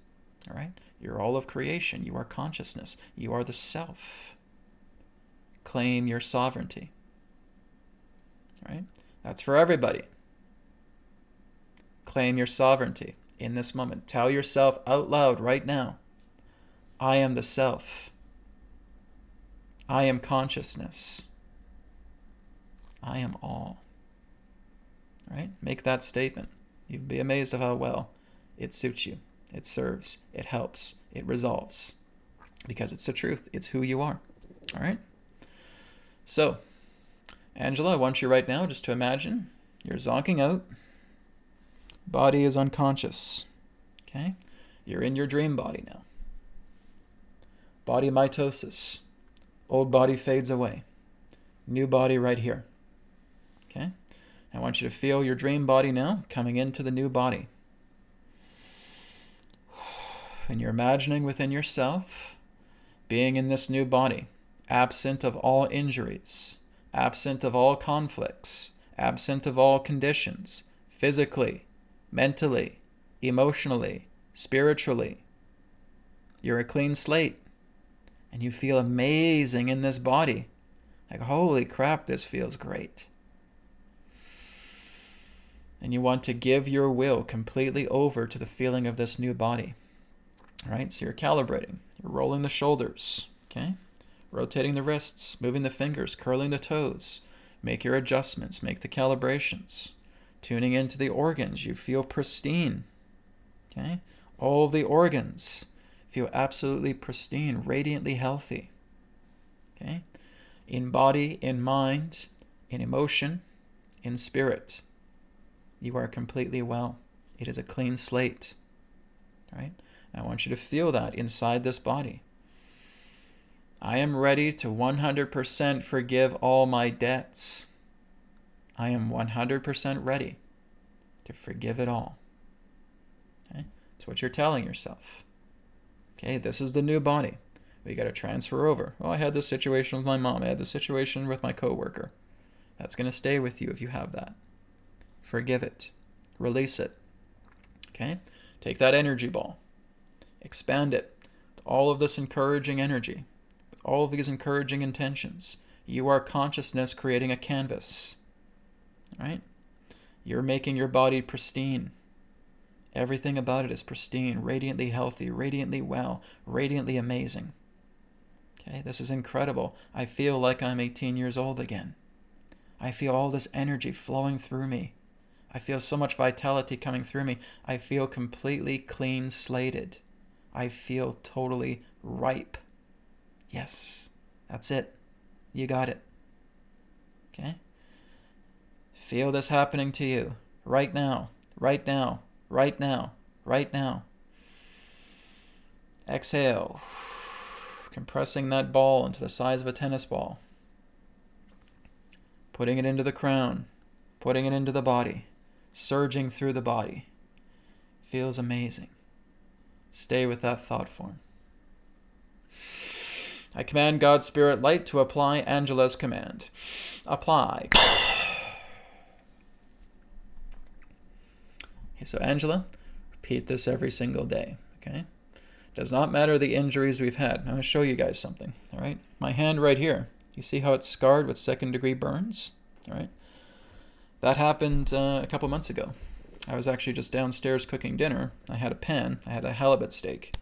All right? You're all of creation. You are consciousness. You are the self. Claim your sovereignty. All right? That's for everybody. Claim your sovereignty in this moment. Tell yourself out loud right now, I am the self. I am consciousness. I am all. Right? Make that statement. You'd be amazed at how well it suits you. It serves. It helps. It resolves. Because it's the truth. It's who you are. All right? So, Angela, I want you right now just to imagine you're zonking out. Body is unconscious. Okay? You're in your dream body now. Body mitosis. Old body fades away. New body right here. Okay? I want you to feel your dream body now coming into the new body. And you're imagining within yourself being in this new body, absent of all injuries, absent of all conflicts, absent of all conditions, physically, mentally, emotionally, spiritually. You're a clean slate, and you feel amazing in this body. Like, holy crap, this feels great. And you want to give your will completely over to the feeling of this new body. All right, so you're calibrating. You're rolling the shoulders, okay? Rotating the wrists, moving the fingers, curling the toes. Make your adjustments, make the calibrations. Tuning into the organs, you feel pristine, okay? All of the organs feel absolutely pristine, radiantly healthy, okay? In body, in mind, in emotion, in spirit. You are completely well. It is a clean slate, right? I want you to feel that inside this body. I am ready to 100% forgive all my debts. I am 100% ready to forgive it all. Okay? That's what you're telling yourself. Okay, this is the new body. We got to transfer over. Oh, I had this situation with my mom. I had this situation with my coworker. That's going to stay with you if you have that. Forgive it. Release it. Okay? Take that energy ball. Expand it with all of this encouraging energy, with all of these encouraging intentions. You are consciousness creating a canvas. All right? You're making your body pristine. Everything about it is pristine, radiantly healthy, radiantly well, radiantly amazing. Okay? This is incredible. I feel like I'm 18 years old again. I feel all this energy flowing through me. I feel so much vitality coming through me. I feel completely clean slated. I feel totally ripe. Yes, that's it. You got it. Okay? Feel this happening to you right now, right now, right now, right now. Exhale. Compressing that ball into the size of a tennis ball. Putting it into the crown. Putting it into the body. Surging through the body. Feels amazing. Stay with that thought form. I command God's Spirit Light to apply Angela's command. Apply. Okay, so Angela, repeat this every single day, okay? Does not matter the injuries we've had. I'm going to show you guys something, all right? My hand right here, you see how it's scarred with second-degree burns, all right? That happened a couple months ago. I was actually just downstairs cooking dinner. I had a pan. I had a halibut steak,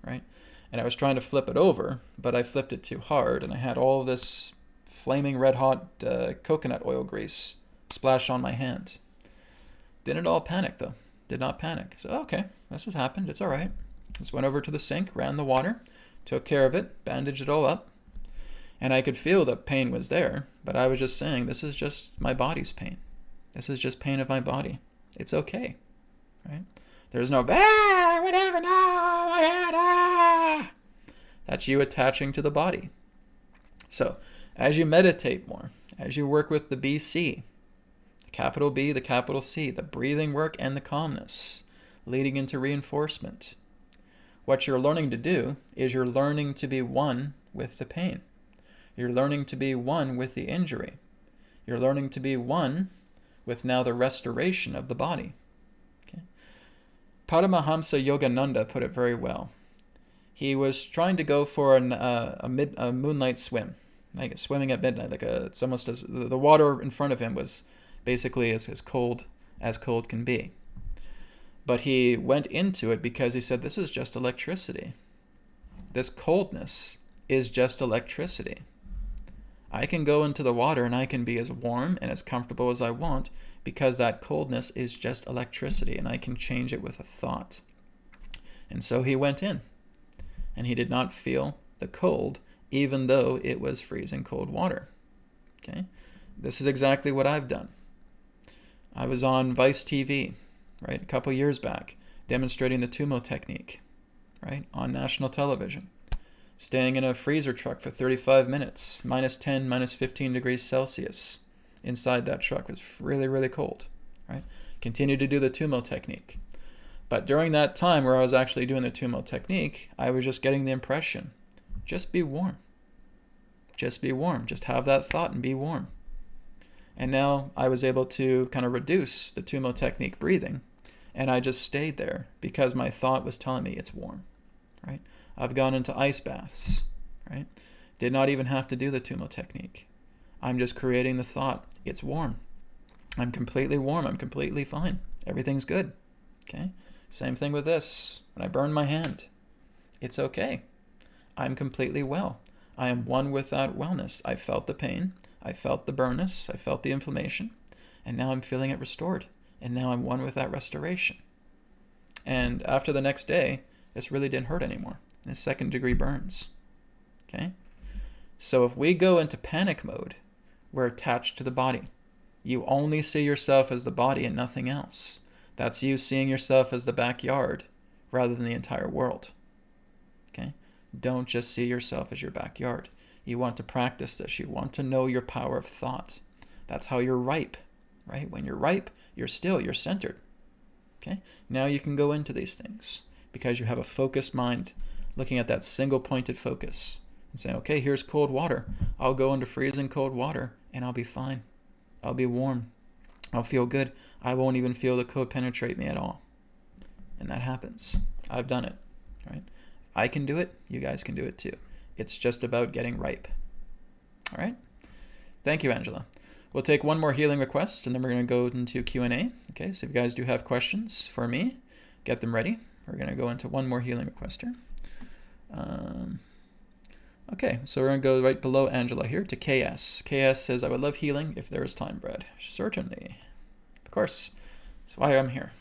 right? And I was trying to flip it over, but I flipped it too hard, and I had all this flaming red-hot coconut oil grease splash on my hand. Didn't all panic, though. Did not panic. So, okay, this has happened. It's all right. Just went over to the sink, ran the water, took care of it, bandaged it all up. And I could feel that pain was there, but I was just saying, this is just my body's pain. This is just pain of my body. It's okay, right? There's no, whatever, no, my head, That's you attaching to the body. So, as you meditate more, as you work with the BC, the capital B, the capital C, the breathing work and the calmness, leading into reinforcement, what you're learning to do is you're learning to be one with the pain. You're learning to be one with the injury. You're learning to be one with now the restoration of the body. Okay? Paramahamsa Yogananda put it very well. He was trying to go for a moonlight swim, like swimming at midnight. It's almost as the water in front of him was basically as cold can be. But he went into it because he said, this is just electricity. this coldness is just electricity. I can go into the water and I can be as warm and as comfortable as I want because that coldness is just electricity and I can change it with a thought. And so he went in and he did not feel the cold even though it was freezing cold water. Okay? This is exactly what I've done. I was on Vice TV, right, a couple years back, demonstrating the Tumo technique, right, on national television. Staying in a freezer truck for 35 minutes, minus 10, minus 15 degrees Celsius. Inside that truck was really, really cold, right? Continued to do the Tumo technique. But during that time where I was actually doing the Tumo technique, I was just getting the impression, just be warm. Just be warm. Just have that thought and be warm. And now I was able to kind of reduce the Tumo technique breathing, and I just stayed there because my thought was telling me it's warm, right? I've gone into ice baths, right? Did not even have to do the Tumo technique. I'm just creating the thought, it's warm. I'm completely warm. I'm completely fine. Everything's good, okay? Same thing with this. When I burn my hand, it's okay. I'm completely well. I am one with that wellness. I felt the pain. I felt the burnness. I felt the inflammation. And now I'm feeling it restored. And now I'm one with that restoration. And after the next day, this really didn't hurt anymore. And it's 2nd-degree burns. Okay? So if we go into panic mode, we're attached to the body. You only see yourself as the body and nothing else. That's you seeing yourself as the backyard rather than the entire world. Okay? Don't just see yourself as your backyard. You want to practice this. You want to know your power of thought. That's how you're ripe, right? When you're ripe, you're still, you're centered. Okay? Now you can go into these things because you have a focused mind looking at that single pointed focus and saying, okay, here's cold water. I'll go into freezing cold water and I'll be fine. I'll be warm. I'll feel good. I won't even feel the cold penetrate me at all. And that happens. I've done it, right? I can do it. You guys can do it too. It's just about getting ripe. All right? Thank you, Angela. We'll take one more healing request, and then we're going to go into Q&A. Okay, so if you guys do have questions for me, get them ready. We're going to go into one more healing request here. Okay, so we're going to go right below Angela here to KS. KS says, I would love healing if there is time, Brad. Certainly. Of course. That's why I'm here.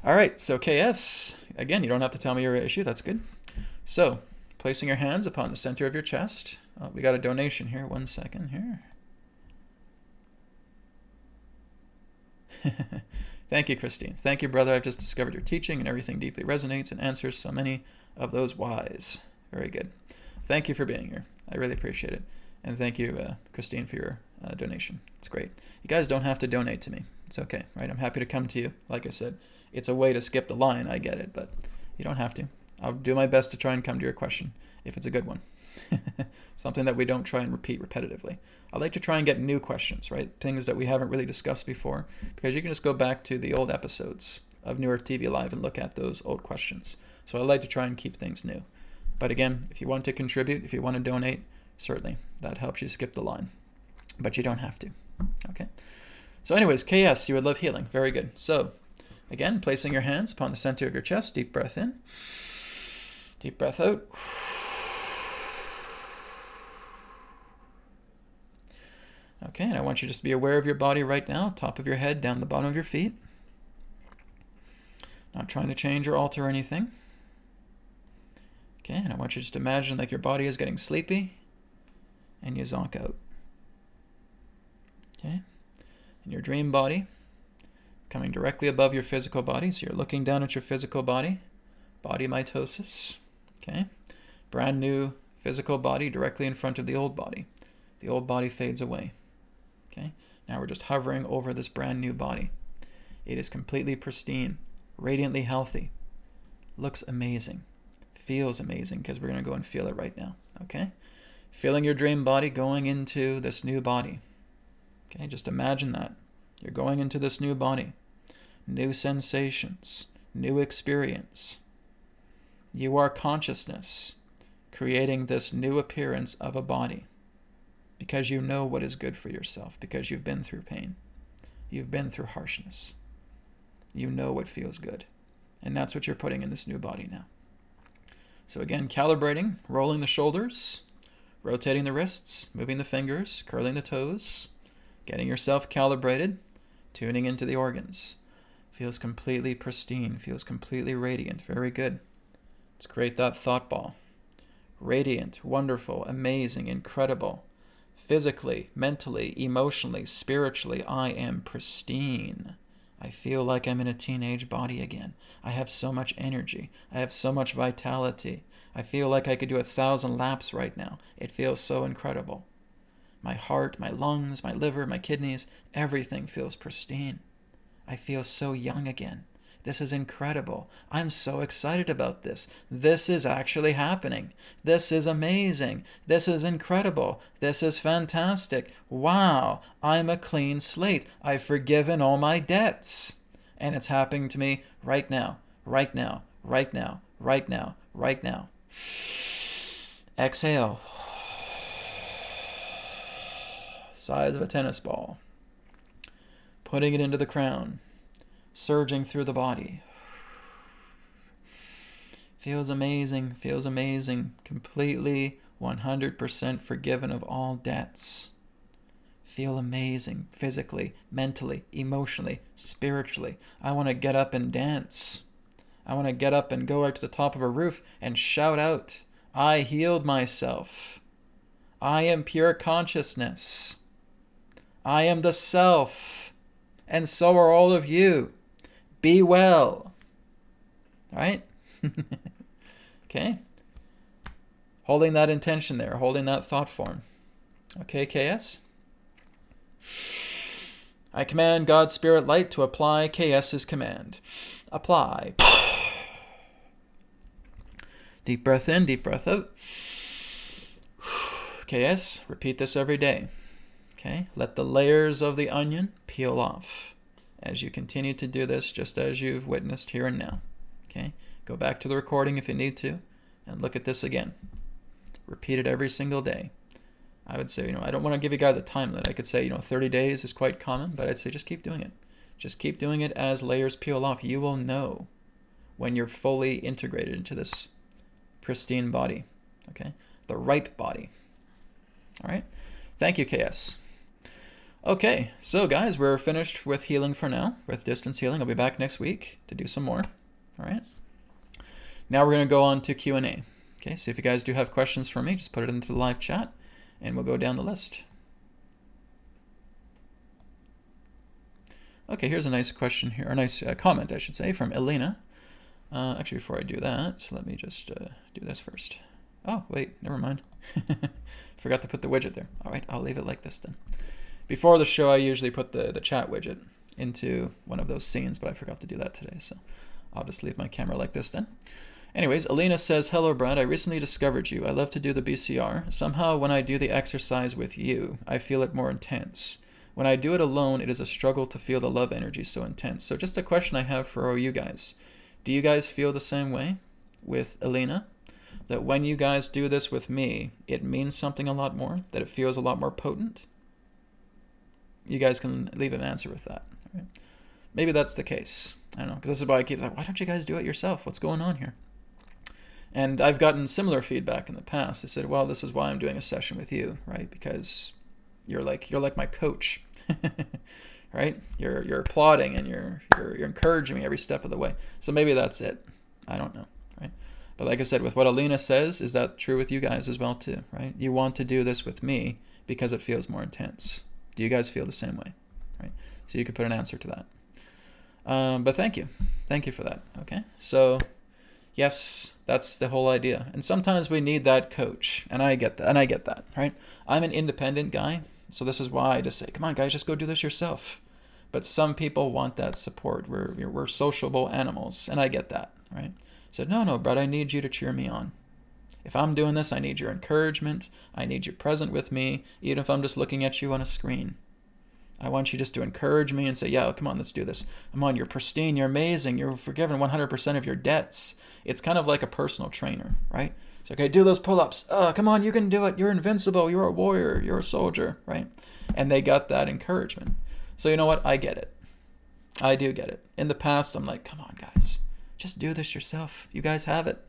All right, so KS, again, you don't have to tell me your issue. That's good. So, placing your hands upon the center of your chest. We got a donation here. 1 second here. Thank you, Christine. Thank you, brother. I've just discovered your teaching and everything deeply resonates and answers so many of those whys. Very good. Thank you for being here. I really appreciate it. And thank you, Christine, for your donation. It's great. You guys don't have to donate to me. It's okay, right? I'm happy to come to you. Like I said, it's a way to skip the line. I get it, but you don't have to. I'll do my best to try and come to your question if it's a good one. Something that we don't try and repeat repetitively. I like to try and get new questions, right? Things that we haven't really discussed before, because you can just go back to the old episodes of New Earth TV Live and look at those old questions. So I like to try and keep things new. But again, if you want to contribute, if you want to donate, certainly that helps you skip the line. But you don't have to. Okay. So anyways, KS, you would love healing. Very good. So again, placing your hands upon the center of your chest. Deep breath in. Deep breath out. Okay, and I want you just to be aware of your body right now, top of your head, down the bottom of your feet. Not trying to change or alter anything. Okay, and I want you just to imagine like your body is getting sleepy and you zonk out. Okay, and your dream body coming directly above your physical body. So you're looking down at your physical body, body mitosis. Okay, brand new physical body directly in front of the old body. The old body fades away. Okay, now we're just hovering over this brand new body. It is completely pristine, radiantly healthy, looks amazing, feels amazing, because we're going to go and feel it right now. Okay, feeling your dream body going into this new body. Okay, just imagine that. You're going into this new body, new sensations, new experience. You are consciousness, creating this new appearance of a body. Because you know what is good for yourself, because you've been through pain. You've been through harshness. You know what feels good. And that's what you're putting in this new body now. So again, calibrating, rolling the shoulders, rotating the wrists, moving the fingers, curling the toes, getting yourself calibrated, tuning into the organs. Feels completely pristine, feels completely radiant. Very good. Let's create that thought ball. Radiant, wonderful, amazing, incredible. Physically, mentally, emotionally, spiritually, I am pristine. I feel like I'm in a teenage body again. I have so much energy. I have so much vitality. I feel like I could do 1,000 laps right now. It feels so incredible. My heart, my lungs, my liver, my kidneys, everything feels pristine. I feel so young again. This is incredible. I'm so excited about this. This is actually happening. This is amazing. This is incredible. This is fantastic. Wow, I'm a clean slate. I've forgiven all my debts. And it's happening to me right now, right now, right now, right now, right now. Exhale. Size of a tennis ball. Putting it into the crown. Surging through the body. Feels amazing, feels amazing. Completely 100% forgiven of all debts. Feel amazing physically, mentally, emotionally, spiritually. I want to get up and dance. I want to get up and go out to the top of a roof and shout out, I healed myself. I am pure consciousness. I am the self. And so are all of you. Be well. All right? Okay? Holding that intention there, holding that thought form. Okay, KS? I command God's Spirit Light to apply KS's command. Apply. Deep breath in, deep breath out. KS, repeat this every day. Okay? Let the layers of the onion peel off as you continue to do this, just as you've witnessed here and now. Okay? Go back to the recording if you need to, and look at this again. Repeat it every single day. I would say, I don't want to give you guys a time limit. I could say, 30 days is quite common, but I'd say just keep doing it. Just keep doing it as layers peel off. You will know when you're fully integrated into this pristine body, okay? The ripe body. All right? Thank you, KS. Okay, so guys, we're finished with healing for now, with distance healing. I'll be back next week to do some more. All right? Now we're going to go on to Q&A. Okay, so if you guys do have questions for me, just put it into the live chat, and we'll go down the list. Okay, here's a nice question here, or a nice comment, I should say, from Elena. Actually, before I do that, let me just do this first. Oh, wait, never mind. Forgot to put the widget there. All right, I'll leave it like this then. Before the show, I usually put the chat widget into one of those scenes, but I forgot to do that today, so I'll just leave my camera like this then. Anyways, Alina says, hello, Brad. I recently discovered you. I love to do the BCR. Somehow, when I do the exercise with you, I feel it more intense. When I do it alone, it is a struggle to feel the love energy so intense. So just a question I have for all you guys. Do you guys feel the same way with Alina? That when you guys do this with me, it means something a lot more? That it feels a lot more potent? You guys can leave an answer with that. Right? Maybe that's the case. I don't know, because this is why I keep like, why don't you guys do it yourself? What's going on here? And I've gotten similar feedback in the past. They said, well, this is why I'm doing a session with you, right? Because you're like my coach, right? You're applauding and you're encouraging me every step of the way. So maybe that's it. I don't know, right? But like I said, with what Alina says, is that true with you guys as well too, right? You want to do this with me because it feels more intense. Do you guys feel the same way, right? So you could put an answer to that. But thank you for that. Okay, so yes, that's the whole idea. And sometimes we need that coach, and I get that, right? I'm an independent guy, so this is why I just say, come on, guys, just go do this yourself. But some people want that support. We're sociable animals, and I get that, right? So no, Brad, I need you to cheer me on. If I'm doing this, I need your encouragement. I need you present with me, even if I'm just looking at you on a screen. I want you just to encourage me and say, yeah, come on, let's do this. Come on, you're pristine, you're amazing, you're forgiven 100% of your debts. It's kind of like a personal trainer, right? So, okay, do those pull-ups. Oh, come on, you can do it. You're invincible. You're a warrior. You're a soldier, right? And they got that encouragement. So you know what? I get it. I do get it. In the past, I'm like, come on, guys. Just do this yourself. You guys have it.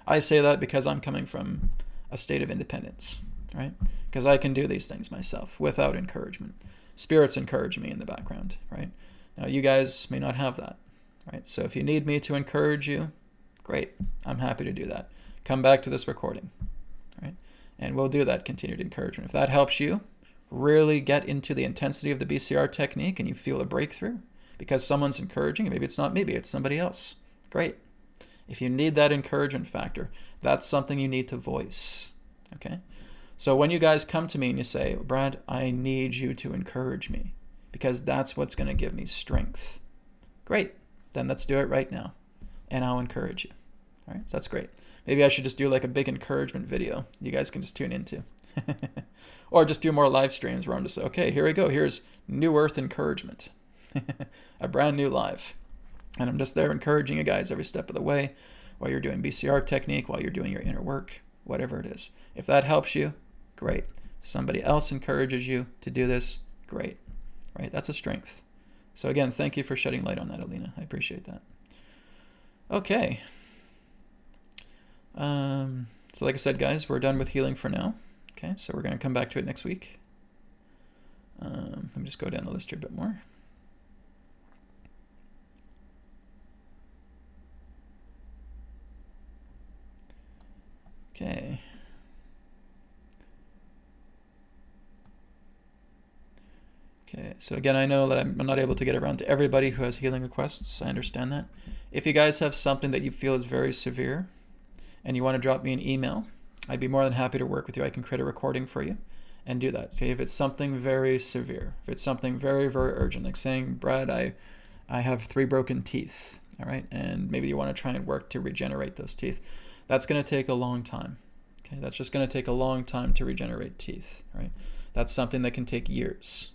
I say that because I'm coming from a state of independence, right? Because I can do these things myself without encouragement. Spirits encourage me in the background, right? Now, you guys may not have that, right? So if you need me to encourage you, great. I'm happy to do that. Come back to this recording, right? And we'll do that continued encouragement. If that helps you really get into the intensity of the BCR technique and you feel a breakthrough because someone's encouraging you, maybe it's not me, maybe it's somebody else, great. If you need that encouragement factor, that's something you need to voice, okay? So when you guys come to me and you say, Brad, I need you to encourage me because that's what's going to give me strength. Great. Then let's do it right now. And I'll encourage you. All right. So that's great. Maybe I should just do like a big encouragement video you guys can just tune into. Or just do more live streams where I'm just, okay, here we go. Here's New Earth Encouragement. A brand new live. And I'm just there encouraging you guys every step of the way while you're doing BCR technique, while you're doing your inner work, whatever it is. If that helps you, great. Somebody else encourages you to do this, great. Right? That's a strength. So again, thank you for shedding light on that, Alina. I appreciate that. Okay. So like I said, guys, we're done with healing for now. Okay, so we're going to come back to it next week. Let me just go down the list here a bit more. Okay. Okay, so again, I know that I'm not able to get around to everybody who has healing requests. I understand that. If you guys have something that you feel is very severe and you want to drop me an email, I'd be more than happy to work with you. I can create a recording for you and do that. So if it's something very severe, if it's something very, very urgent, like saying, Brad, I have 3 broken teeth, all right? And maybe you want to try and work to regenerate those teeth. That's going to take a long time. Okay, that's just going to take a long time to regenerate teeth, right? That's something that can take years.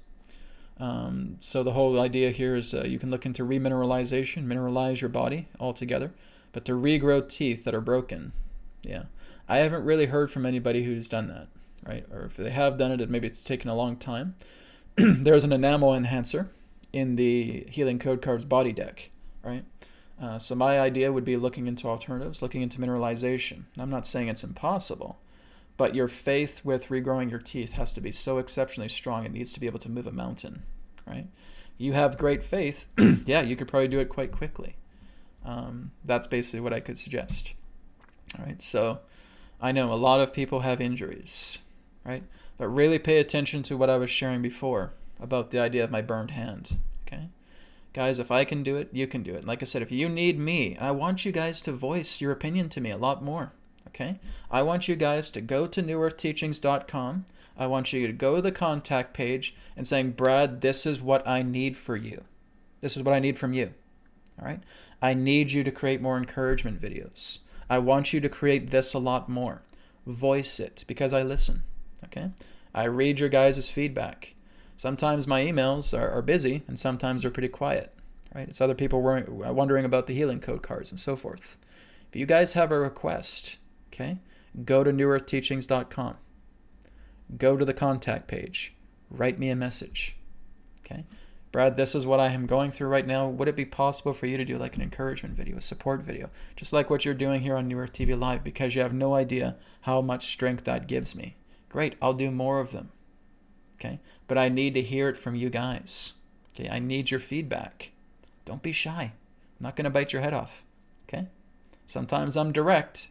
So the whole idea here is you can look into remineralization, mineralize your body altogether, but to regrow teeth that are broken, yeah. I haven't really heard from anybody who's done that, right? Or if they have done it, maybe it's taken a long time. There's an enamel enhancer in the Healing Code Cards body deck, right? So my idea would be looking into alternatives, looking into mineralization. I'm not saying it's impossible, but your faith with regrowing your teeth has to be so exceptionally strong, it needs to be able to move a mountain, right? You have great faith, yeah, you could probably do it quite quickly. That's basically what I could suggest. All right, so I know a lot of people have injuries, right? But really pay attention to what I was sharing before about the idea of my burned hand, okay? Guys, if I can do it, you can do it. And like I said, if you need me, I want you guys to voice your opinion to me a lot more, okay? I want you guys to go to newearthteachings.com. I want you to go to the contact page and saying, Brad, this is what I need for you. This is what I need from you, all right? I need you to create more encouragement videos. I want you to create this a lot more. Voice it, because I listen, okay? I read your guys' feedback. Sometimes my emails are busy, and sometimes they're pretty quiet, right? It's other people wondering about the healing code cards and so forth. If you guys have a request, okay, go to newearthteachings.com. Go to the contact page. Write me a message, okay? Brad, this is what I am going through right now. Would it be possible for you to do like an encouragement video, a support video, just like what you're doing here on New Earth TV Live, because you have no idea how much strength that gives me. Great, I'll do more of them, okay? But I need to hear it from you guys, okay? I need your feedback. Don't be shy. I'm not going to bite your head off, okay? Sometimes I'm direct,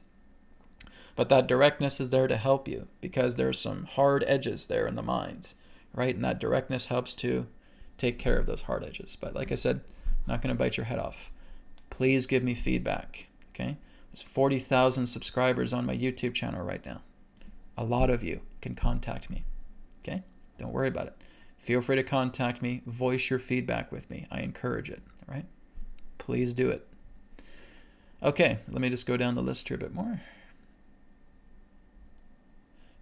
but that directness is there to help you because there's some hard edges there in the mind, right? And that directness helps to take care of those hard edges. But like I said, not going to bite your head off. Please give me feedback, okay? There's 40,000 subscribers on my YouTube channel right now. A lot of you can contact me, okay? Don't worry about it. Feel free to contact me. Voice your feedback with me. I encourage it, all right? Please do it. Okay, let me just go down the list here a bit more.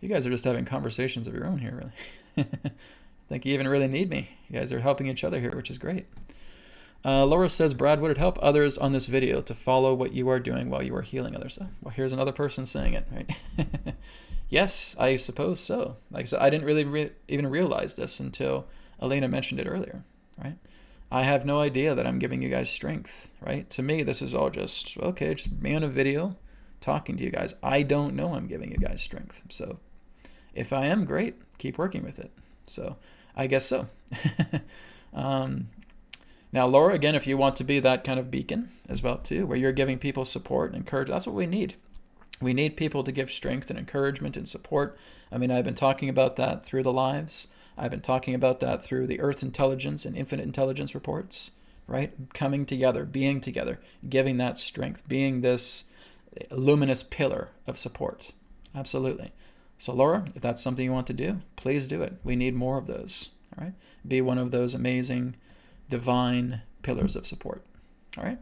You guys are just having conversations of your own here, really. I think you even really need me. You guys are helping each other here, which is great. Laura says, Brad, would it help others on this video to follow what you are doing while you are healing others? Well, here's another person saying it, right? Yes, I suppose so. Like I said, I didn't really even realize this until Elena mentioned it earlier, right? I have no idea that I'm giving you guys strength, right? To me, this is all just, okay, just me on a video talking to you guys. I don't know I'm giving you guys strength. So if I am, great, keep working with it. So I guess so. Now, Laura, again, if you want to be that kind of beacon as well too, where you're giving people support and encouragement, that's what we need. We need people to give strength and encouragement and support. I mean, I've been talking about that through the lives. I've been talking about that through the Earth Intelligence and Infinite Intelligence reports, right? Coming together, being together, giving that strength, being this luminous pillar of support. Absolutely. So Laura, if that's something you want to do, please do it. We need more of those, all right? Be one of those amazing, divine pillars of support, all right?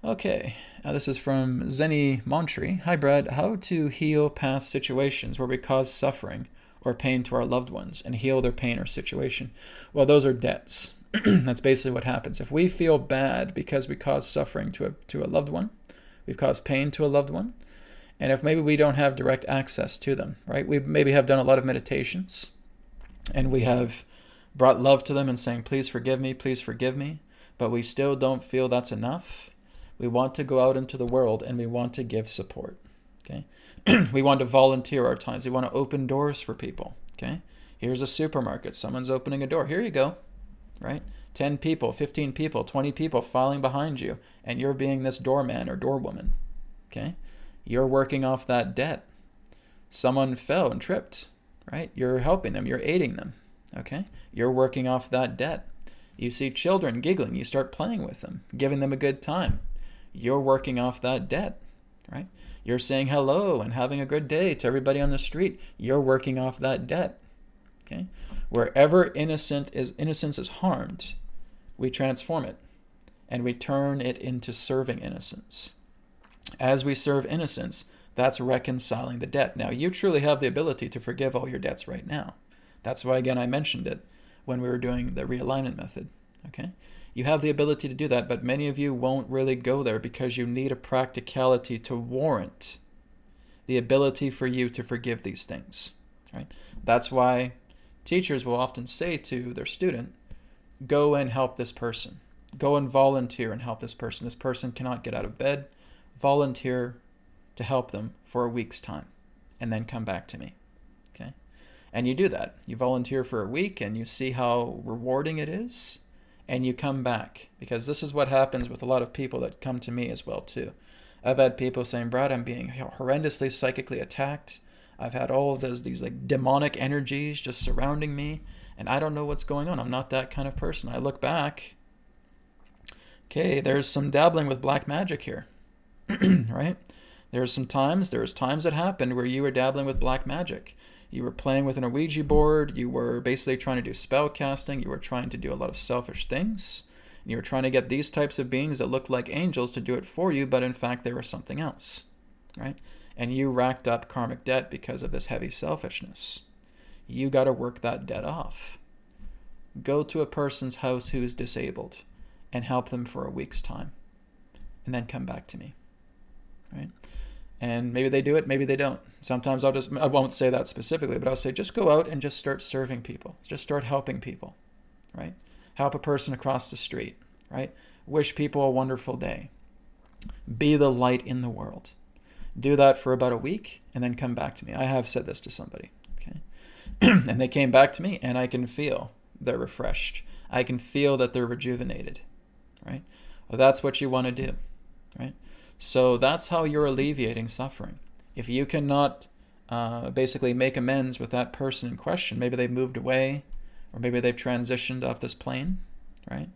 Okay, this is from Zenny Montry. Hi, Brad. How to heal past situations where we cause suffering or pain to our loved ones and heal their pain or situation? Well, those are debts. That's basically what happens. If we feel bad because we cause suffering to a loved one, we've caused pain to a loved one, and if maybe we don't have direct access to them, right? We maybe have done a lot of meditations, and we have brought love to them and saying, please forgive me, but we still don't feel that's enough. We want to go out into the world and we want to give support, okay? We want to volunteer our times. We want to open doors for people, okay? Here's a supermarket. Someone's opening a door. Here you go, right? 10 people, 15 people, 20 people filing behind you, and you're being this doorman or doorwoman, okay? You're working off that debt. Someone fell and tripped, right? You're helping them. You're aiding them, okay? You're working off that debt. You see children giggling. You start playing with them, giving them a good time. You're working off that debt, right? You're saying hello and having a good day to everybody on the street. You're working off that debt, okay? Wherever innocence is harmed, we transform it and we turn it into serving innocence. As we serve innocence, that's reconciling the debt. Now, you truly have the ability to forgive all your debts right now. That's why, again, I mentioned it when we were doing the realignment method, okay? You have the ability to do that, but many of you won't really go there because you need a practicality to warrant the ability for you to forgive these things, right? That's why teachers will often say to their student, go and help this person. Go and volunteer and help this person. This person cannot get out of bed. Volunteer to help them for a week's time and then come back to me, okay? And you do that. You volunteer for a week and you see how rewarding it is. And you come back, because this is what happens with a lot of people that come to me as well too. I've had people saying, Brad, I'm being horrendously psychically attacked. I've had all of these like demonic energies just surrounding me, and I don't know what's going on. I'm not that kind of person. I look back, okay, there's some dabbling with black magic here, right? There's times that happened where you were dabbling with black magic. You were playing with an Ouija board. You were basically trying to do spell casting. You were trying to do a lot of selfish things. You were trying to get these types of beings that looked like angels to do it for you, but in fact they were something else, right? And you racked up karmic debt because of this heavy selfishness. You got to work that debt off. Go to a person's house who's disabled and help them for a week's time, and then come back to me, right? And maybe they do it, maybe they don't. Sometimes I won't say that specifically, but I'll say just go out and just start serving people. Just start helping people, right? Help a person across the street, right? Wish people a wonderful day. Be the light in the world. Do that for about a week and then come back to me. I have said this to somebody, okay? And they came back to me and I can feel they're refreshed. I can feel that they're rejuvenated, right? Well, that's what you want to do, right? So that's how you're alleviating suffering. If you cannot basically make amends with that person in question, maybe they've moved away or maybe they've transitioned off this plane, right?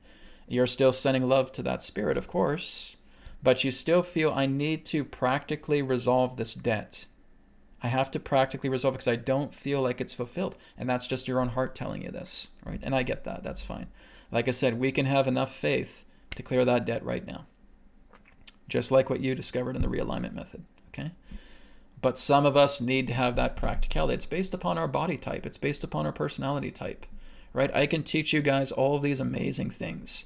You're still sending love to that spirit, of course, but you still feel I need to practically resolve this debt. I have to practically resolve it because I don't feel like it's fulfilled. And that's just your own heart telling you this, right? And I get that. That's fine. Like I said, we can have enough faith to clear that debt right now. Just like what you discovered in the realignment method, okay? But some of us need to have that practicality. It's based upon our body type. It's based upon our personality type, right? I can teach you guys all of these amazing things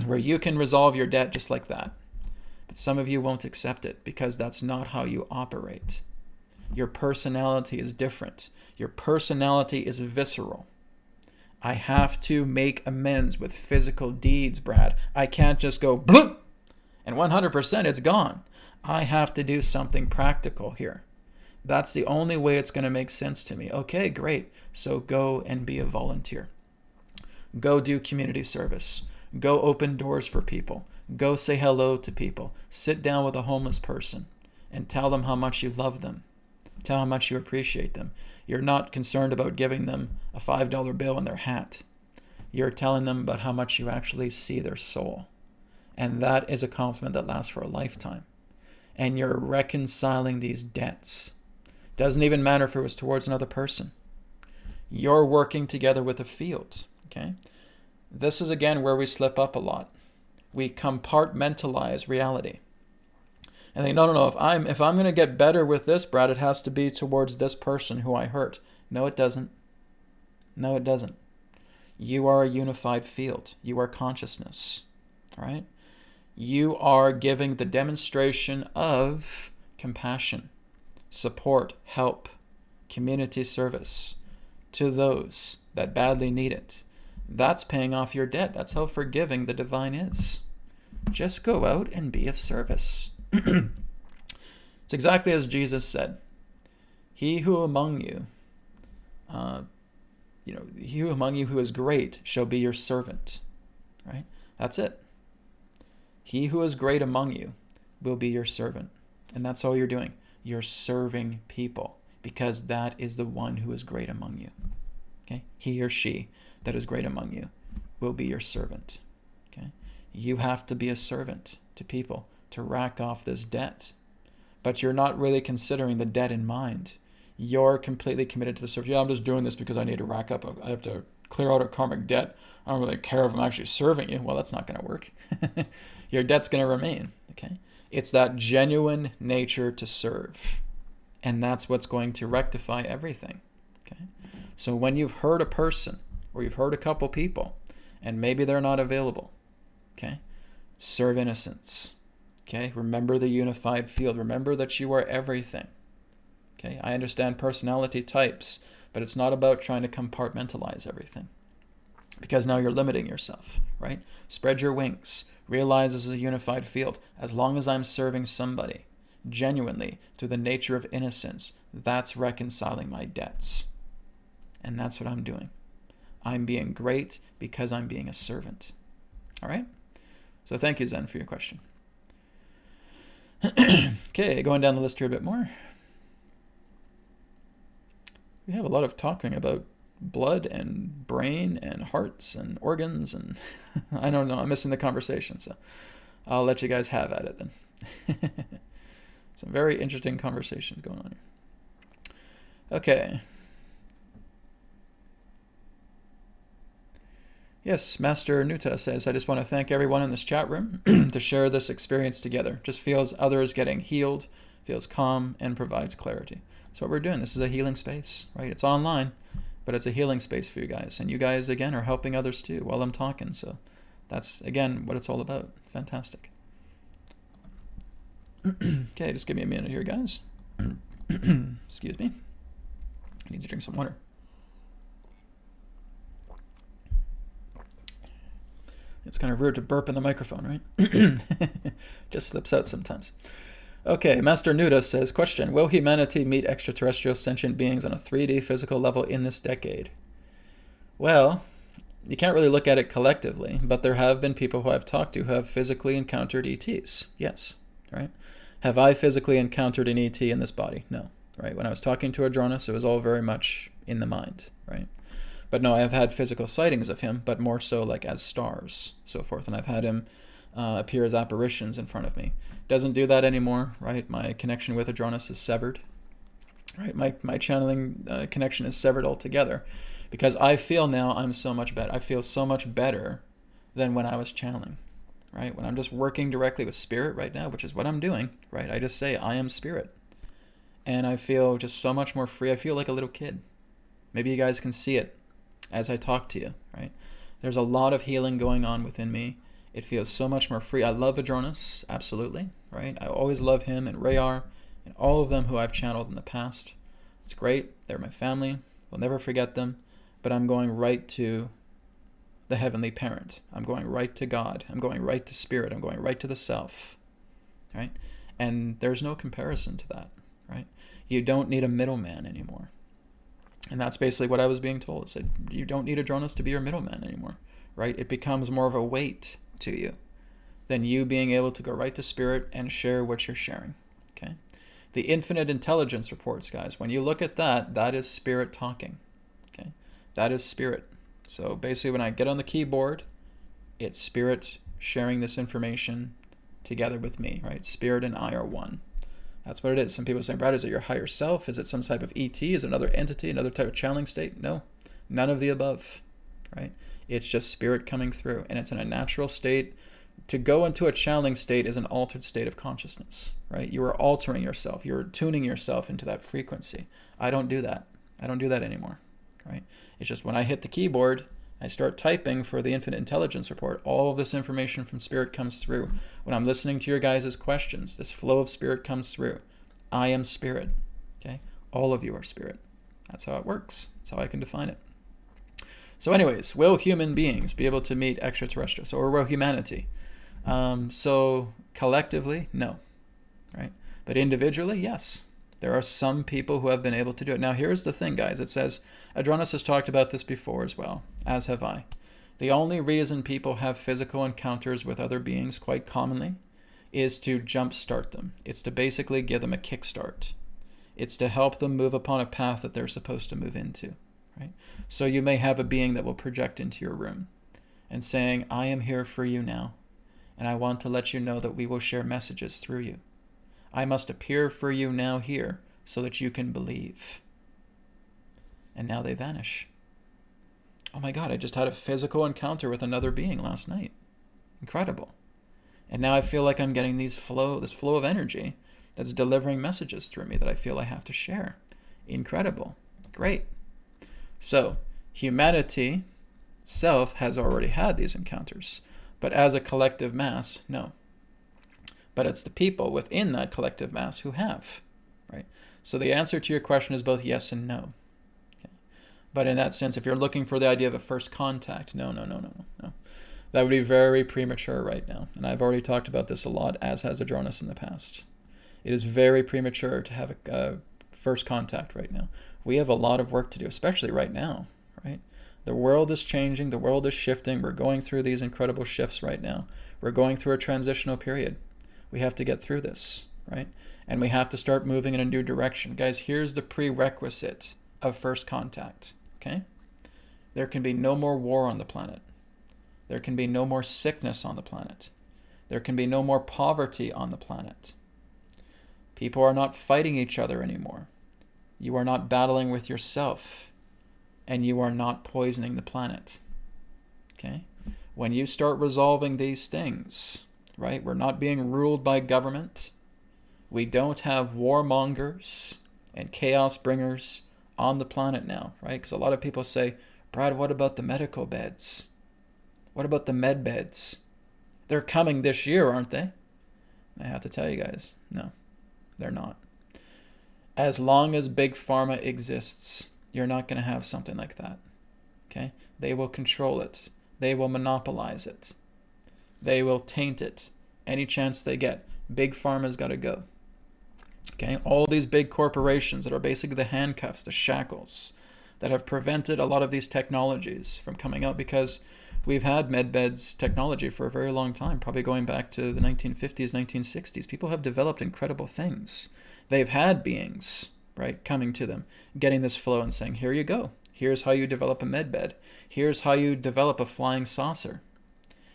where you can resolve your debt just like that. But some of you won't accept it because that's not how you operate. Your personality is different. Your personality is visceral. I have to make amends with physical deeds, Brad. I can't just go bloop and 100% it's gone. I have to do something practical here. That's the only way it's going to make sense to me. Okay, great. So go and be a volunteer. Go do community service. Go open doors for people. Go say hello to people. Sit down with a homeless person and tell them how much you love them. Tell how much you appreciate them. You're not concerned about giving them a $5 bill in their hat. You're telling them about how much you actually see their soul. And that is a compliment that lasts for a lifetime. And you're reconciling these debts. Doesn't even matter if it was towards another person. You're working together with a field. Okay? This is again where we slip up a lot. We compartmentalize reality. And think, no. If I'm going to get better with this, Brad, it has to be towards this person who I hurt. No, it doesn't. No, it doesn't. You are a unified field. You are consciousness. All right? You are giving the demonstration of compassion, support, help, community service to those that badly need it. That's paying off your debt. That's how forgiving the divine is. Just go out and be of service. It's exactly as Jesus said. He who among you, he who among you who is great shall be your servant. Right? That's it. He who is great among you will be your servant. And that's all you're doing. You're serving people because that is the one who is great among you. Okay? He or she that is great among you will be your servant. Okay? You have to be a servant to people to rack off this debt. But you're not really considering the debt in mind. You're completely committed to the service. Yeah, I'm just doing this because I need to rack up. I have to clear out a karmic debt. I don't really care if I'm actually serving you. Well, that's not going to work. Your debt's going to remain. Okay? It's that genuine nature to serve. And that's what's going to rectify everything. Okay? So when you've hurt a person, or you've hurt a couple people, and maybe they're not available, okay? Serve innocence. Okay? Remember the unified field. Remember that you are everything. Okay? I understand personality types, but it's not about trying to compartmentalize everything. Because now you're limiting yourself, right? Spread your wings. Realize this is a unified field. As long as I'm serving somebody genuinely through the nature of innocence, that's reconciling my debts. And that's what I'm doing. I'm being great because I'm being a servant. All right? So thank you, Zen, for your question. Okay, going down the list here a bit more. We have a lot of talking about blood and brain and hearts and organs, and I don't know, I'm missing the conversation, so I'll let you guys have at it then. Some very interesting conversations going on here. Okay. Yes, Master Nuta says, I just want to thank everyone in this chat room to share this experience together. Just feels others getting healed, feels calm, and provides clarity. That's what we're doing. This is a healing space, right? It's online, but it's a healing space for you guys. And you guys, again, are helping others too while I'm talking. So that's, again, what it's all about. Fantastic. Okay, just give me a minute here, guys. Excuse me. I need to drink some water. It's kind of rude to burp in the microphone, right? Just slips out sometimes. Okay, Master Nuda says, question, will humanity meet extraterrestrial sentient beings on a 3D physical level in this decade? Well, you can't really look at it collectively, but there have been people who I've talked to who have physically encountered ETs. Yes, right? Have I physically encountered an ET in this body? No, right? When I was talking to Adronis, it was all very much in the mind, right? But no, I have had physical sightings of him, but more so like as stars, so forth. And I've had him appear as apparitions in front of me. Doesn't do that anymore, right? My connection with Adronis is severed, right? My channeling connection is severed altogether because I feel now I'm so much better. I feel so much better than when I was channeling, right? When I'm just working directly with spirit right now, which is what I'm doing, right? I just say, I am spirit. And I feel just so much more free. I feel like a little kid. Maybe you guys can see it as I talk to you, right? There's a lot of healing going on within me. It feels so much more free. I love Adronis, absolutely, right? I always love him and Rayar and all of them who I've channeled in the past. It's great. They're my family. We'll never forget them. But I'm going right to the heavenly parent. I'm going right to God. I'm going right to spirit. I'm going right to the self, right? And there's no comparison to that, right? You don't need a middleman anymore. And that's basically what I was being told. It said, you don't need Adronis to be your middleman anymore, right? It becomes more of a weight to you than you being able to go right to Spirit and share what you're sharing, okay? The infinite intelligence reports, guys, when you look at that, that is Spirit talking, okay? That is Spirit. So basically when I get on the keyboard, it's Spirit sharing this information together with me, right? Spirit and I are one. That's what it is. Some people say, Brad, is it your higher self? Is it some type of ET? Is it another entity, another type of channeling state? No, none of the above, right? It's just Spirit coming through, and it's in a natural state. To go into a channeling state is an altered state of consciousness, right? You are altering yourself. You're tuning yourself into that frequency. I don't do that. I don't do that anymore, right? It's just when I hit the keyboard, I start typing for the Infinite Intelligence Report. All of this information from Spirit comes through. When I'm listening to your guys' questions, this flow of Spirit comes through. I am Spirit, okay? All of you are Spirit. That's how it works. That's how I can define it. So anyways, will human beings be able to meet extraterrestrials? Or will humanity? So collectively, no, right? But individually, yes. There are some people who have been able to do it. Now, here's the thing, guys. It says, Adronis has talked about this before as well, as have I. The only reason people have physical encounters with other beings quite commonly is to jumpstart them. It's to basically give them a kickstart. It's to help them move upon a path that they're supposed to move into, right? So you may have a being that will project into your room and saying, I am here for you now, and I want to let you know that we will share messages through you. I must appear for you now here so that you can believe. And now they vanish. Oh my God, I just had a physical encounter with another being last night. Incredible. And now I feel like I'm getting this flow of energy that's delivering messages through me that I feel I have to share. Incredible. Great. So, humanity itself has already had these encounters. But as a collective mass, no. But it's the people within that collective mass who have, right? So the answer to your question is both yes and no. Okay? But in that sense, if you're looking for the idea of a first contact, no. That would be very premature right now. And I've already talked about this a lot, as has Adronis in the past. It is very premature to have a first contact right now. We have a lot of work to do, especially right now, right? The world is changing. The world is shifting. We're going through these incredible shifts right now. We're going through a transitional period. We have to get through this, right? And we have to start moving in a new direction. Guys, here's the prerequisite of first contact, okay? There can be no more war on the planet. There can be no more sickness on the planet. There can be no more poverty on the planet. People are not fighting each other anymore. You are not battling with yourself, and you are not poisoning the planet, okay? When you start resolving these things, right? We're not being ruled by government. We don't have warmongers and chaos bringers on the planet now, right? Because a lot of people say, Brad, what about the medical beds? What about the med beds? They're coming this year, aren't they? I have to tell you guys, no, they're not. As long as Big Pharma exists, you're not going to have something like that, okay? They will control it. They will monopolize it. They will taint it any chance they get. Big Pharma's got to go. Okay, all these big corporations that are basically the handcuffs, the shackles, that have prevented a lot of these technologies from coming out, because we've had medbeds technology for a very long time, probably going back to the 1950s, 1960s. People have developed incredible things. They've had beings, right, coming to them, getting this flow and saying, here you go. Here's how you develop a medbed. Here's how you develop a flying saucer.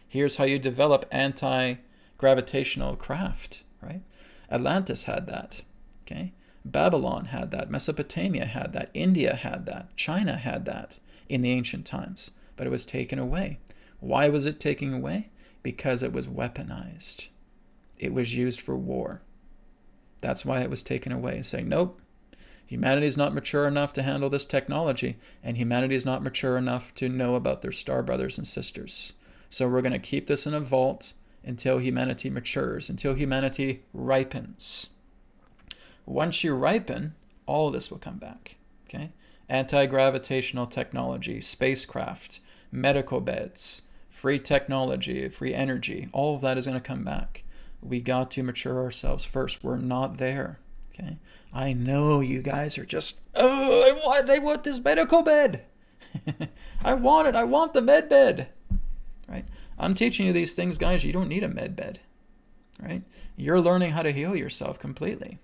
Here's how you develop anti-gravitational craft, right? Atlantis had that, okay? Babylon had that. Mesopotamia had that. India had that. China had that in the ancient times, but it was taken away. Why was it taken away? Because it was weaponized. It was used for war. That's why it was taken away, saying, nope, humanity is not mature enough to handle this technology, and humanity is not mature enough to know about their star brothers and sisters. So we're going to keep this in a vault until humanity matures, until humanity ripens. Once you ripen, all this will come back, okay? Anti-gravitational technology, spacecraft, medical beds, free technology, free energy, all of that is going to come back. We got to mature ourselves first. We're not there. Okay? I know you guys are just, oh, I want this medical bed. I want it. I want the med bed. Right? I'm teaching you these things, guys. You don't need a med bed. Right? You're learning how to heal yourself completely.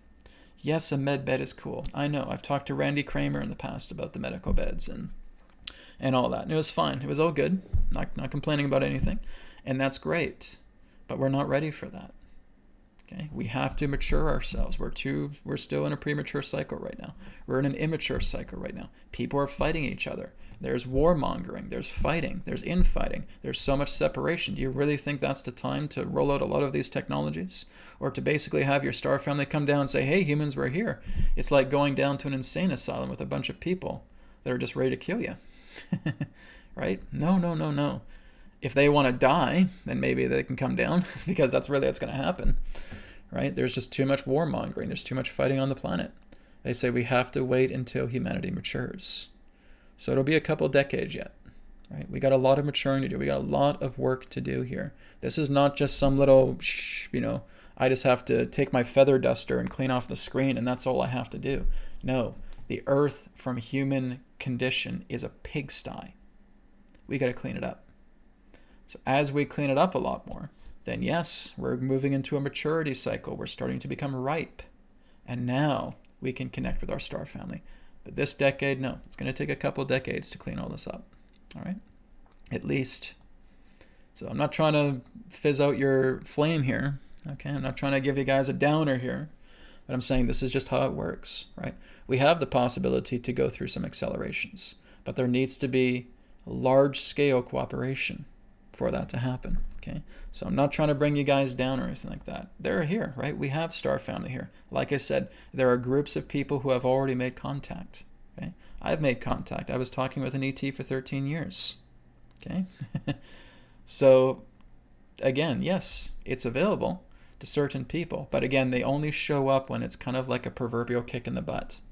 Yes, a med bed is cool. I know. I've talked to Randy Kramer in the past about the medical beds and all that. And it was fine. It was all good. Not complaining about anything. And that's great. But we're not ready for that. Okay? We have to mature ourselves. We're still in a premature cycle right now. We're in an immature cycle right now. People are fighting each other. There's warmongering. There's fighting. There's infighting. There's so much separation. Do you really think that's the time to roll out a lot of these technologies? Or to basically have your star family come down and say, hey, humans, we're here. It's like going down to an insane asylum with a bunch of people that are just ready to kill you. Right? No. If they want to die, then maybe they can come down because that's really what's going to happen. Right? There's just too much warmongering. There's too much fighting on the planet. They say we have to wait until humanity matures. So it'll be a couple decades yet. Right? We got a lot of maturing to do. We got a lot of work to do here. This is not just some little, I just have to take my feather duster and clean off the screen and that's all I have to do. No, the earth from human condition is a pigsty. We got to clean it up. So as we clean it up a lot more, then yes, we're moving into a maturity cycle. We're starting to become ripe. And now we can connect with our star family. But this decade, no, it's going to take a couple decades to clean all this up. All right? At least. So I'm not trying to fizz out your flame here. Okay? I'm not trying to give you guys a downer here. But I'm saying this is just how it works, right? We have the possibility to go through some accelerations. But there needs to be large-scale cooperation for that to happen. Okay, so I'm not trying to bring you guys down or anything like that. They're here, right? We have Star Family here. Like I said, there are groups of people who have already made contact. Okay, I've made contact. I was talking with an ET for 13 years. Okay, so again, yes, it's available to certain people, but again, they only show up when it's kind of like a proverbial kick in the butt,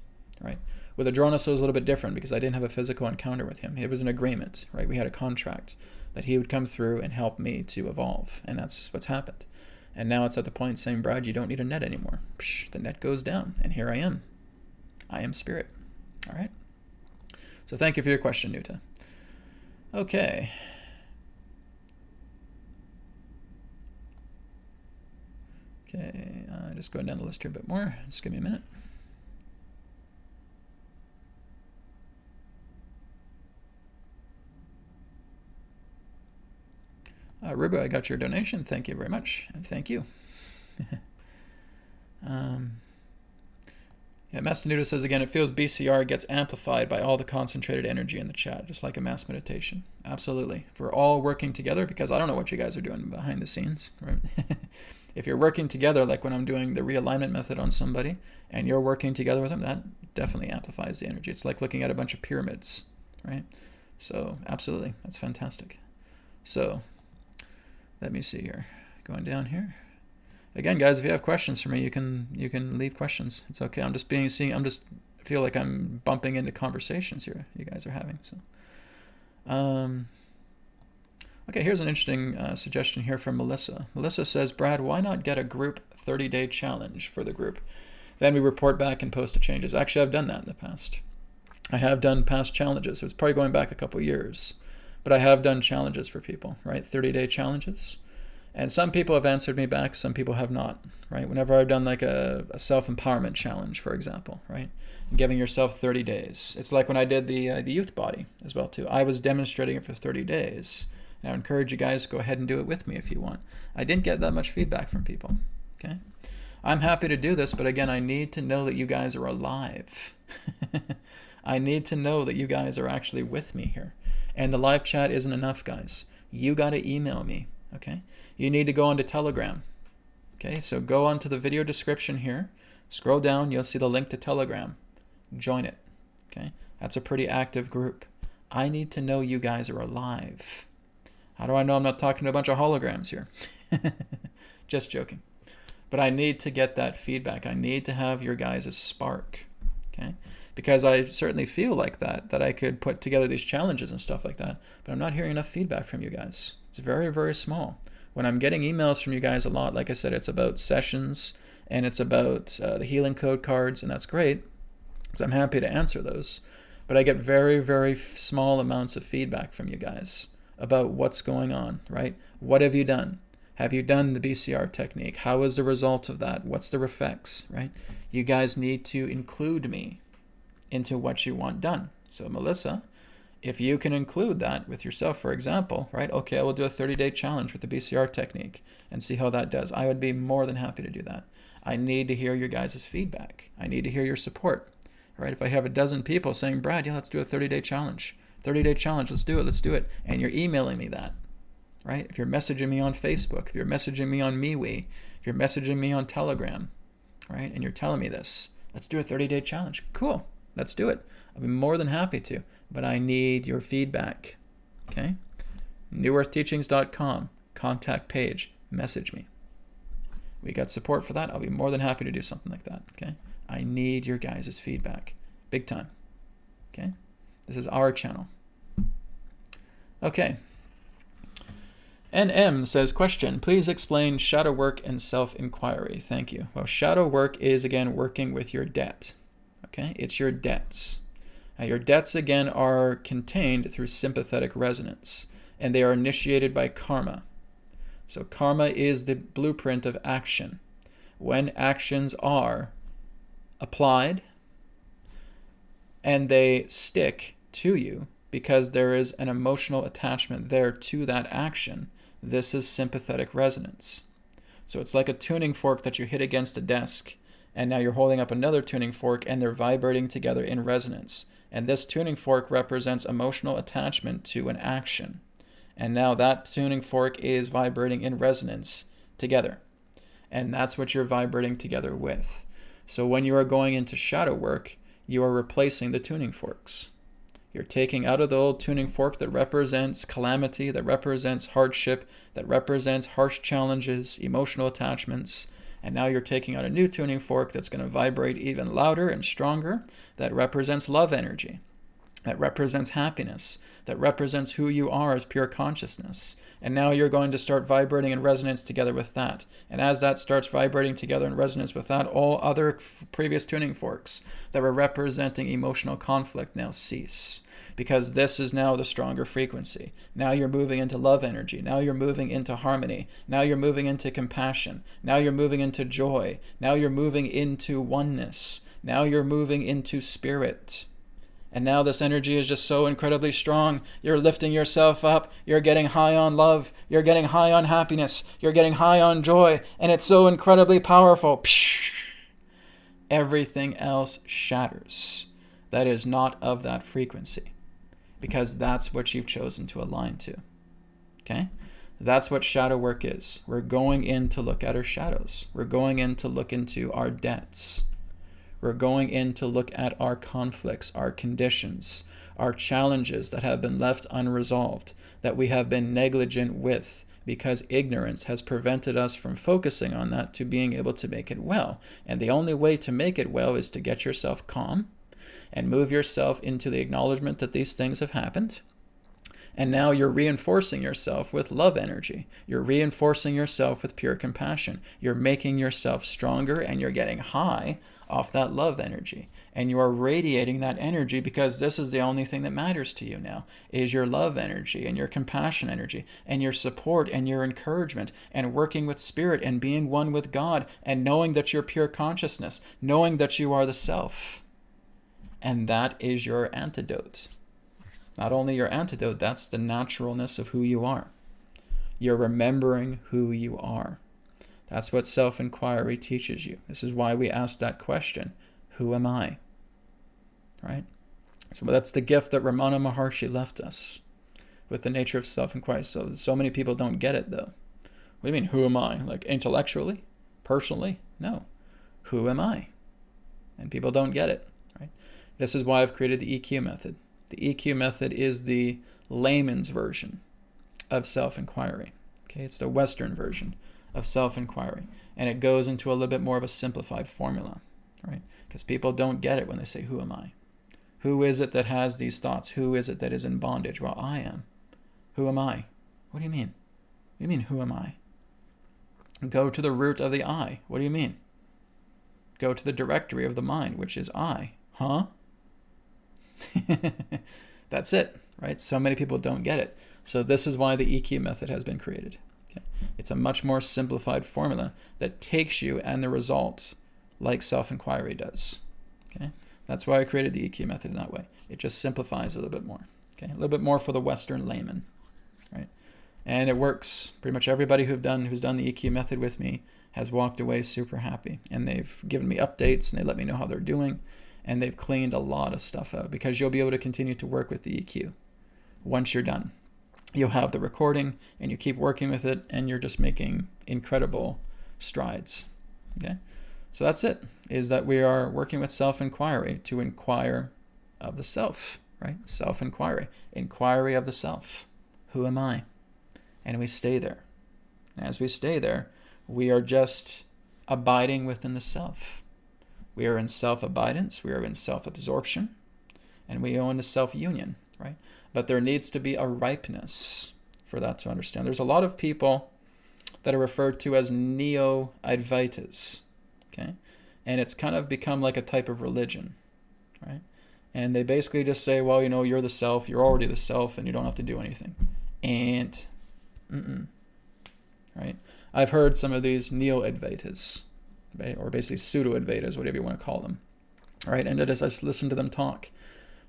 right? With Adronis, it was a little bit different because I didn't have a physical encounter with him. It was an agreement, right? We had a contract that he would come through and help me to evolve, and that's what's happened. And now it's at the point saying, Brad, you don't need a net anymore. Psh, the net goes down, and here I am. I am spirit. All right? So thank you for your question, Nuta. Okay. Okay, just going down the list here a bit more. Just give me a minute. Rubo, I got your donation. Thank you very much. And thank you. Yeah, Master Nuda says again, it feels BCR gets amplified by all the concentrated energy in the chat, just like a mass meditation. Absolutely. If we're all working together, because I don't know what you guys are doing behind the scenes, right? If you're working together, like when I'm doing the realignment method on somebody, and you're working together with them, that definitely amplifies the energy. It's like looking at a bunch of pyramids, right? So absolutely, that's fantastic. So let me see here. Going down here. Again, guys, if you have questions for me, you can leave questions. It's okay. I feel like I'm bumping into conversations here you guys are having. So, okay, here's an interesting suggestion here from Melissa. Melissa says, Brad, why not get a group 30-day challenge for the group? Then we report back and post the changes. Actually, I've done that in the past. I have done past challenges. It's probably going back a couple years. But I have done challenges for people, right? 30-day challenges. And some people have answered me back, some people have not, right? Whenever I've done like a self-empowerment challenge, for example, right? Giving yourself 30 days. It's like when I did the youth body as well, too. I was demonstrating it for 30 days. And I encourage you guys to go ahead and do it with me if you want. I didn't get that much feedback from people, okay? I'm happy to do this, but again, I need to know that you guys are alive. I need to know that you guys are actually with me here. And the live chat isn't enough, guys. You got to email me, okay? You need to go onto Telegram, okay? So go onto the video description here. Scroll down, you'll see the link to Telegram. Join it, okay? That's a pretty active group. I need to know you guys are alive. How do I know I'm not talking to a bunch of holograms here? Just joking. But I need to get that feedback. I need to have your guys' spark, okay? Because I certainly feel like that I could put together these challenges and stuff like that, but I'm not hearing enough feedback from you guys. It's very, very small. When I'm getting emails from you guys a lot, like I said, it's about sessions and it's about the healing code cards, and that's great because I'm happy to answer those. But I get very, very small amounts of feedback from you guys about what's going on, right? What have you done? Have you done the BCR technique? How is the result of that? What's the effects, right? You guys need to include me into what you want done. So Melissa, if you can include that with yourself, for example, right? Okay, I will do a 30-day challenge with the BCR technique and see how that does. I would be more than happy to do that. I need to hear your guys' feedback. I need to hear your support, right? If I have a dozen people saying, Brad, yeah, let's do a 30-day challenge. 30-day challenge, let's do it. And you're emailing me that, right? If you're messaging me on Facebook, if you're messaging me on MeWe, if you're messaging me on Telegram, right? And you're telling me this, let's do a 30-day challenge. Cool, let's do it. I'll be more than happy to, but I need your feedback, okay? newearthteachings.com, contact page, message me. We got support for that. I'll be more than happy to do something like that, okay? I need your guys' feedback, big time, okay? This is our channel. Okay. NM says, question, please explain shadow work and self-inquiry. Thank you. Well, shadow work is, again, working with your debt, okay? It's your debts. Now, your debts, again, are contained through sympathetic resonance, and they are initiated by karma. So karma is the blueprint of action. When actions are applied and they stick to you because there is an emotional attachment there to that action, this is sympathetic resonance. So it's like a tuning fork that you hit against a desk, and now you're holding up another tuning fork and they're vibrating together in resonance. And this tuning fork represents emotional attachment to an action. And now that tuning fork is vibrating in resonance together. And that's what you're vibrating together with. So when you are going into shadow work, you are replacing the tuning forks. You're taking out of the old tuning fork that represents calamity, that represents hardship, that represents harsh challenges, emotional attachments, and now you're taking out a new tuning fork that's going to vibrate even louder and stronger, that represents love energy, that represents happiness, that represents who you are as pure consciousness. And now you're going to start vibrating in resonance together with that. And as that starts vibrating together in resonance with that, all other previous tuning forks that were representing emotional conflict now cease. Because this is now the stronger frequency. Now you're moving into love energy. Now you're moving into harmony. Now you're moving into compassion. Now you're moving into joy. Now you're moving into oneness. Now you're moving into spirit. And now this energy is just so incredibly strong. You're lifting yourself up. You're getting high on love. You're getting high on happiness. You're getting high on joy. And it's so incredibly powerful. Psh! Everything else shatters. That is not of that frequency. Because that's what you've chosen to align to. Okay? That's what shadow work is. We're going in to look at our shadows. We're going in to look into our debts. We're going in to look at our conflicts, our conditions, our challenges that have been left unresolved, that we have been negligent with because ignorance has prevented us from focusing on that to being able to make it well. And the only way to make it well is to get yourself calm and move yourself into the acknowledgement that these things have happened. And now you're reinforcing yourself with love energy. You're reinforcing yourself with pure compassion. You're making yourself stronger and you're getting high off that love energy. And you are radiating that energy because this is the only thing that matters to you now, is your love energy and your compassion energy and your support and your encouragement and working with spirit and being one with God and knowing that you're pure consciousness, knowing that you are the self. And that is your antidote. Not only your antidote, that's the naturalness of who you are. You're remembering who you are. That's what self-inquiry teaches you. This is why we ask that question, who am I? Right? So that's the gift that Ramana Maharshi left us with the nature of self-inquiry. So many people don't get it though. What do you mean, who am I? Like intellectually? Personally? No. Who am I? And people don't get it. Right? This is why I've created the EQ method. The EQ method is the layman's version of self-inquiry. Okay, it's the Western version of self-inquiry. And it goes into a little bit more of a simplified formula, right? Because people don't get it when they say, who am I? Who is it that has these thoughts? Who is it that is in bondage? Well, I am. Who am I? What do you mean? What do you mean, who am I? Go to the root of the I. What do you mean? Go to the directory of the mind, which is I. Huh? That's it, right? So many people don't get it. So this is why the EQ method has been created. Okay? It's a much more simplified formula that takes you and the result like self-inquiry does. Okay? That's why I created the EQ method in that way. It just simplifies a little bit more. Okay? A little bit more for the Western layman, right? And it works. Pretty much everybody who's done the EQ method with me has walked away super happy. And they've given me updates and they let me know how they're doing. And they've cleaned a lot of stuff out because you'll be able to continue to work with the EQ once you're done. You'll have the recording and you keep working with it and you're just making incredible strides. Okay? So that's it, is that we are working with self-inquiry to inquire of the self, right? Self-inquiry, inquiry of the self. Who am I? And we stay there. And as we stay there, we are just abiding within the self. We are in self-abidance, we are in self-absorption, and we go into self-union, right? But there needs to be a ripeness for that to understand. There's a lot of people that are referred to as neo-Advaitas, okay? And it's kind of become like a type of religion, right? And they basically just say, well, you're the self, you're already the self, and you don't have to do anything. And, right? I've heard some of these neo-Advaitas, right? Or basically pseudo-Advaitas, whatever you want to call them, right? And I just listen to them talk.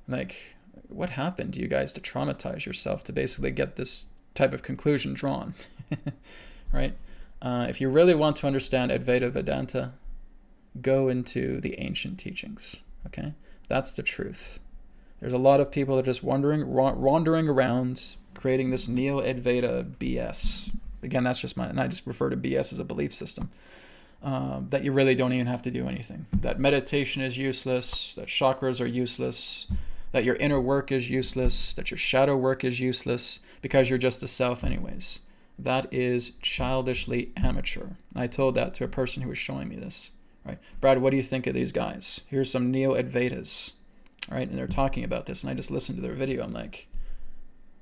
Like, what happened to you guys to traumatize yourself to basically get this type of conclusion drawn, right? If you really want to understand Advaita Vedanta, go into the ancient teachings, okay? That's the truth. There's a lot of people that are just wandering around creating this neo-Advaita BS. Again, that's just and I just refer to BS as a belief system, that you really don't even have to do anything. That meditation is useless, that chakras are useless, that your inner work is useless, that your shadow work is useless because you're just the self anyways. That is childishly amateur. And I told that to a person who was showing me this. Right, Brad, what do you think of these guys? Here's some neo-Advaitas, right? And they're talking about this, and I just listened to their video. I'm like,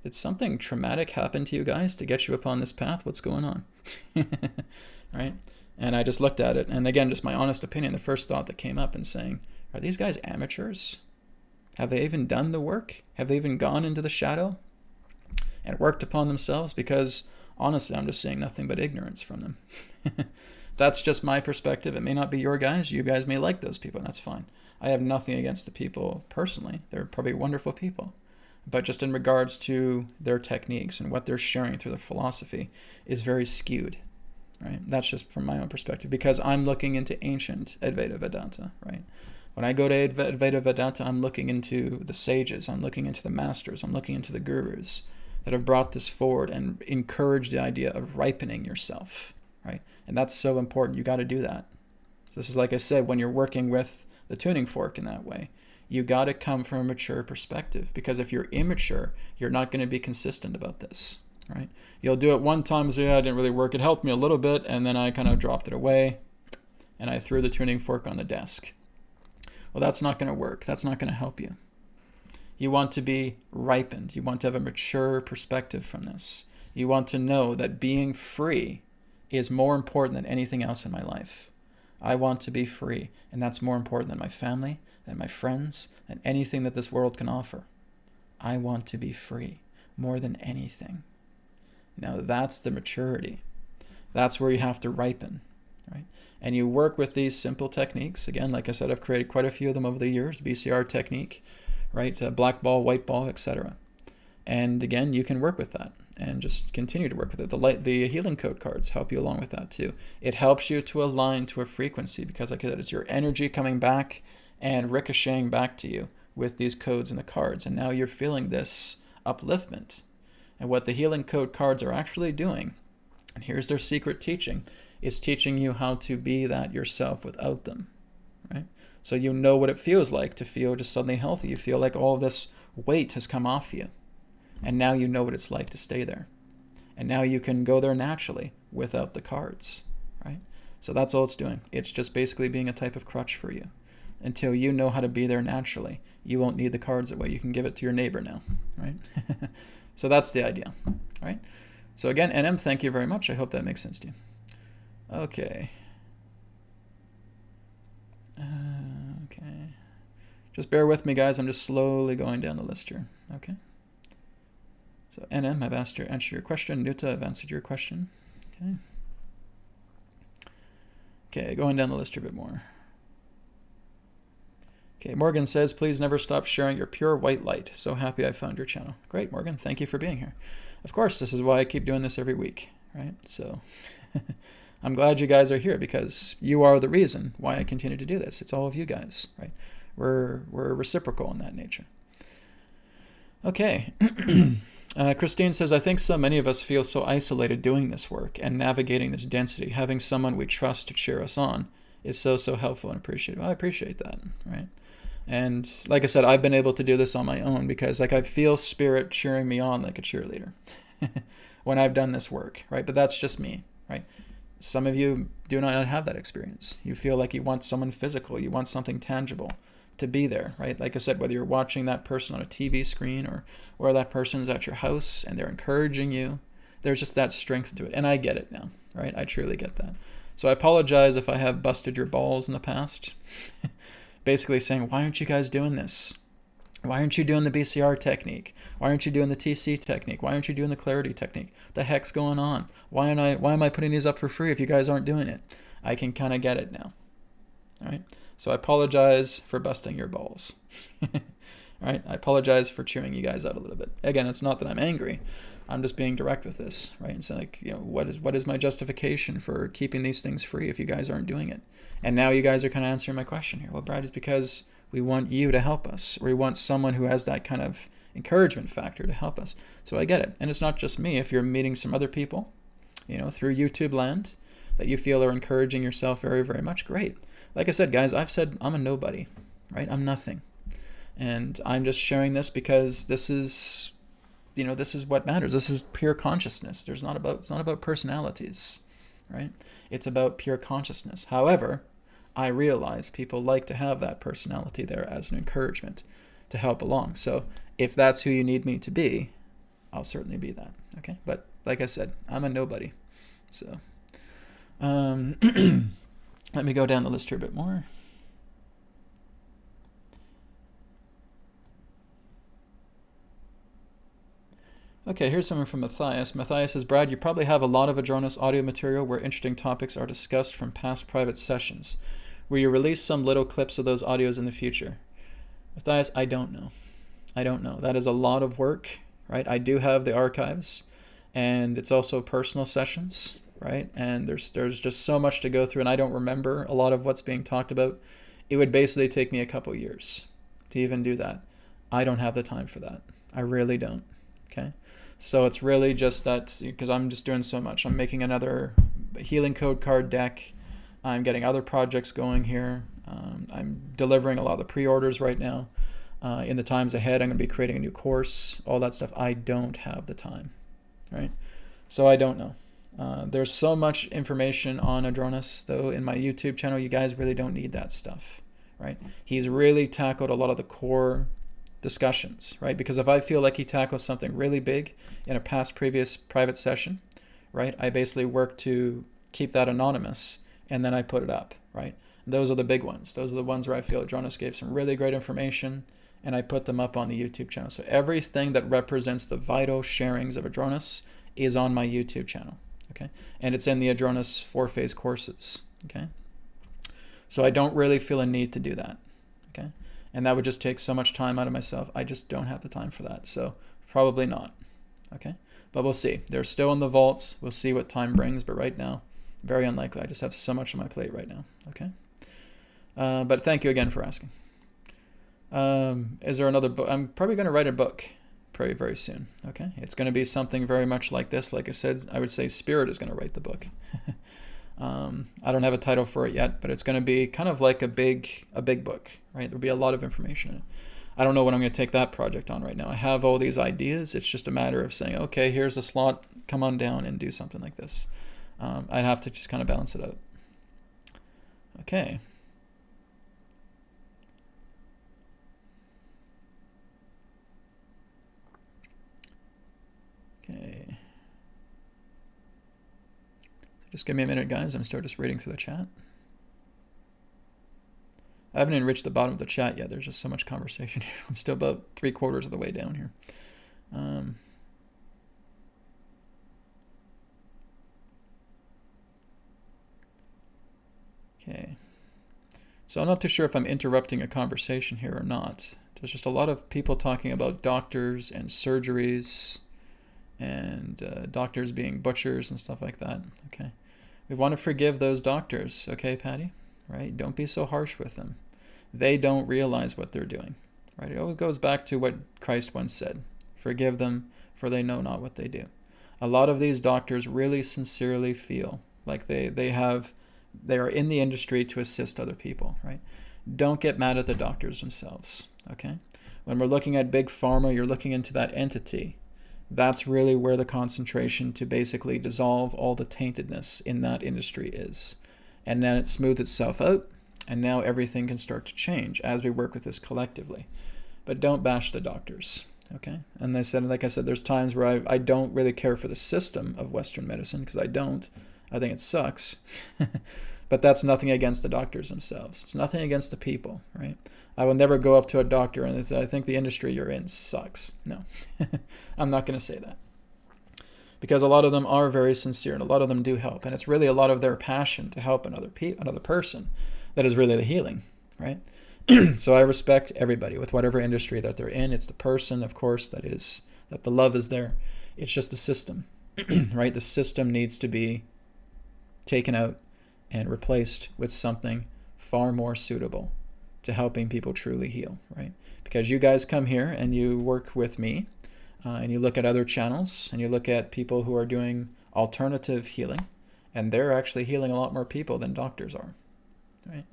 did something traumatic happen to you guys to get you upon this path? What's going on? Right? And I just looked at it, and again, just my honest opinion, the first thought that came up and saying, are these guys amateurs? Have they even done the work? Have they even gone into the shadow and worked upon themselves? Because honestly, I'm just seeing nothing but ignorance from them. That's just my perspective. It may not be your guys. You guys may like those people, and that's fine. I have nothing against the people personally. They're probably wonderful people. But just in regards to their techniques and what they're sharing through their philosophy is very skewed, right? That's just from my own perspective because I'm looking into ancient Advaita Vedanta, right? When I go to Advaita Vedanta, I'm looking into the sages. I'm looking into the masters. I'm looking into the gurus that have brought this forward and encouraged the idea of ripening yourself, right? And that's so important. You got to do that. So this is, like I said, when you're working with the tuning fork in that way, you got to come from a mature perspective, because if you're immature, you're not going to be consistent about this, right? You'll do it one time and say, yeah, it didn't really work. It helped me a little bit, and then I kind of dropped it away, and I threw the tuning fork on the desk. Well, that's not going to work. That's not going to help you. You want to be ripened. You want to have a mature perspective from this. You want to know that being free is more important than anything else in my life. I want to be free, and that's more important than my family, than my friends, than anything that this world can offer. I want to be free more than anything. Now that's the maturity. That's where you have to ripen, right? And you work with these simple techniques. Again, like I said, I've created quite a few of them over the years, BCR technique, right? Black ball, white ball, etc. And again, you can work with that and just continue to work with it. The healing code cards help you along with that too. It helps you to align to a frequency because, like I said, it's your energy coming back and ricocheting back to you with these codes and the cards. And now you're feeling this upliftment. And what the healing code cards are actually doing, and here's their secret teaching, is teaching you how to be that yourself without them, right? So you know what it feels like to feel just suddenly healthy. You feel like all this weight has come off you. And now you know what it's like to stay there. And now you can go there naturally without the cards, right? So that's all it's doing. It's just basically being a type of crutch for you. Until you know how to be there naturally, you won't need the cards away. You can give it to your neighbor now, right? So that's the idea, right? So again, NM, thank you very much. I hope that makes sense to you. Okay. Okay. Just bear with me, guys. I'm just slowly going down the list here. Okay. So NM, I've answered your question. Nuta, I've answered your question. Okay. Okay, going down the list here a bit more. Okay, Morgan says, please never stop sharing your pure white light. So happy I found your channel. Great, Morgan. Thank you for being here. Of course, this is why I keep doing this every week, right? So I'm glad you guys are here because you are the reason why I continue to do this. It's all of you guys, right? We're reciprocal in that nature. Okay. Christine says, I think so many of us feel so isolated doing this work and navigating this density. Having someone we trust to cheer us on is so helpful and appreciated. Well, I appreciate that, right? And like I said, I've been able to do this on my own because like I feel spirit cheering me on like a cheerleader when I've done this work, right? But that's just me, right? Some of you do not have that experience. You feel like you want someone physical, you want something tangible to be there, right? Like I said, whether you're watching that person on a TV screen or that person's at your house and they're encouraging you, there's just that strength to it. And I get it now, right? I truly get that. So I apologize if I have busted your balls in the past. Basically saying, why aren't you guys doing this? Why aren't you doing the BCR technique? Why aren't you doing the TC technique? Why aren't you doing the clarity technique? What the heck's going on? Why am I putting these up for free if you guys aren't doing it? I can kind of get it now. All right. So I apologize for busting your balls. All right. I apologize for chewing you guys out a little bit. Again, it's not that I'm angry. I'm just being direct with this, right? It's like, what is my justification for keeping these things free if you guys aren't doing it? And now you guys are kind of answering my question here. Well, Brad, it's because we want you to help us. Or we want someone who has that kind of encouragement factor to help us. So I get it. And it's not just me. If you're meeting some other people, through YouTube land that you feel are encouraging yourself very, very much, great. Like I said, guys, I've said I'm a nobody, right? I'm nothing. And I'm just sharing this because this is what matters. This is pure consciousness. It's not about personalities, right? It's about pure consciousness. However, I realize people like to have that personality there as an encouragement to help along. So if that's who you need me to be, I'll certainly be that. Okay. But like I said, I'm a nobody. So let me go down the list here a bit more. Okay, here's something from Matthias. Matthias says, Brad, you probably have a lot of Adronis audio material where interesting topics are discussed from past private sessions. Will you release some little clips of those audios in the future? Matthias, I don't know. That is a lot of work, right? I do have the archives, and it's also personal sessions, right? And there's just so much to go through, and I don't remember a lot of what's being talked about. It would basically take me a couple years to even do that. I don't have the time for that. I really don't, okay? So it's really just that because I'm just doing so much. I'm making another healing code card deck. I'm getting other projects going here. I'm delivering a lot of the pre-orders right now. In the times ahead, I'm going to be creating a new course, all that stuff. I don't have the time, right? So I don't know. There's so much information on Adronis, though, in my YouTube channel. You guys really don't need that stuff, right? He's really tackled a lot of the core discussions, right? Because if I feel like he tackles something really big in a previous private session, right, I basically work to keep that anonymous and then I put it up, right? And those are the big ones. Those are the ones where I feel Adronis gave some really great information and I put them up on the YouTube channel. So everything that represents the vital sharings of Adronis is on my YouTube channel, okay? And it's in the Adronis 4-phase courses, okay? So I don't really feel a need to do that, okay? And that would just take so much time out of myself. I just don't have the time for that. So probably not. Okay. But we'll see. They're still in the vaults. We'll see what time brings. But right now, very unlikely. I just have so much on my plate right now. Okay. But thank you again for asking. Is there another book? I'm probably going to write a book very, very soon. Okay. It's going to be something very much like this. Like I said, I would say Spirit is going to write the book. I don't have a title for it yet, but it's going to be kind of like a big book, right? There'll be a lot of information in it. I don't know when I'm going to take that project on right now. I have all these ideas. It's just a matter of saying, okay, here's a slot. Come on down and do something like this. I'd have to just kind of balance it out. Okay. Okay. Just give me a minute, guys. I'm still just reading through the chat. I haven't even reached the bottom of the chat yet. There's just so much conversation here. I'm still about 3/4 of the way down here. Okay. So I'm not too sure if I'm interrupting a conversation here or not. There's just a lot of people talking about doctors and surgeries and doctors being butchers and stuff like that. Okay. We want to forgive those doctors, okay, Patty? Right? Don't be so harsh with them. They don't realize what they're doing. Right? It always goes back to what Christ once said. Forgive them, for they know not what they do. A lot of these doctors really sincerely feel like they are in the industry to assist other people, right? Don't get mad at the doctors themselves, okay? When we're looking at big pharma, you're looking into that entity. That's really where the concentration to basically dissolve all the taintedness in that industry is. And then it smooths itself out, and now everything can start to change as we work with this collectively. But don't bash the doctors, okay? And like I said, there's times where I don't really care for the system of Western medicine, because I don't. I think it sucks. But that's nothing against the doctors themselves. It's nothing against the people, right? I will never go up to a doctor and say, I think the industry you're in sucks. No, I'm not going to say that. Because a lot of them are very sincere and a lot of them do help. And it's really a lot of their passion to help another person that is really the healing, right? So I respect everybody with whatever industry that they're in. It's the person, of course, that the love is there. It's just the system, right? The system needs to be taken out and replaced with something far more suitable to helping people truly heal, right? Because you guys come here and you work with me and you look at other channels and you look at people who are doing alternative healing, and they're actually healing a lot more people than doctors are, right?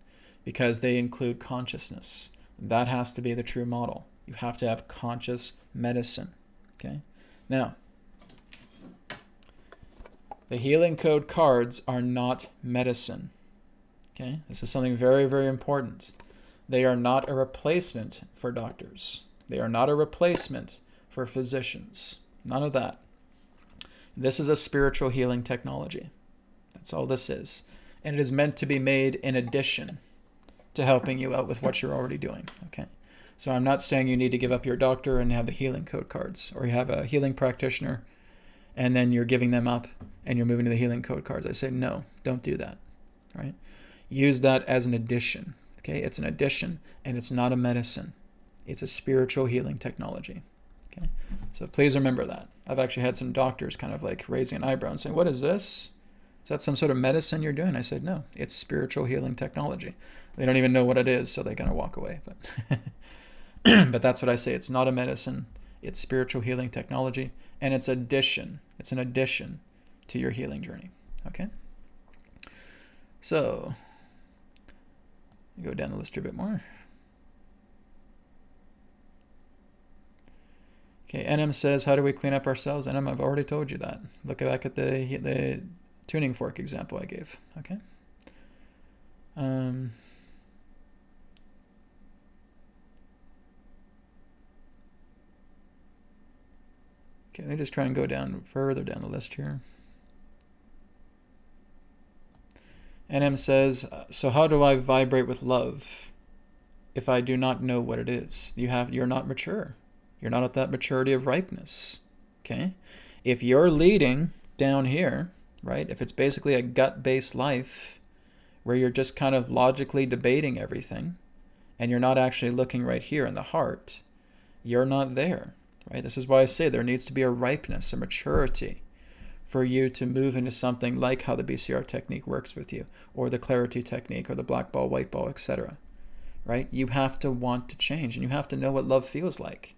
Because they include consciousness. That has to be the true model. You have to have conscious medicine, okay? Now, the healing code cards are not medicine. Okay? This is something very, very important. They are not a replacement for doctors. They are not a replacement for physicians. None of that. This is a spiritual healing technology. That's all this is. And it is meant to be made in addition to helping you out with what you're already doing. Okay? So I'm not saying you need to give up your doctor and have the healing code cards, or you have a healing practitioner and then you're giving them up and you're moving to the healing code cards. I say, no, don't do that, right? Use that as an addition, okay? It's an addition, and it's not a medicine. It's a spiritual healing technology, okay? So please remember that. I've actually had some doctors kind of like raising an eyebrow and saying, what is this? Is that some sort of medicine you're doing? I said, no, it's spiritual healing technology. They don't even know what it is, so they kind of walk away. But, but that's what I say. It's not a medicine. It's spiritual healing technology, and it's addition. It's an addition to your healing journey, okay? So, go down the list here a bit more. Okay, NM says, how do we clean up ourselves? NM, I've already told you that. Look back at the tuning fork example I gave, okay? Okay, let me just try and go down further down the list here. NM says, so how do I vibrate with love if I do not know what it is? You're not mature. You're not at that maturity of ripeness, okay? If you're leading down here, right, if it's basically a gut-based life where you're just kind of logically debating everything and you're not actually looking right here in the heart, you're not there, right? This is why I say there needs to be a ripeness, a maturity for you to move into something like how the BCR technique works with you, or the clarity technique, or the black ball, white ball, etc., right? You have to want to change, and you have to know what love feels like.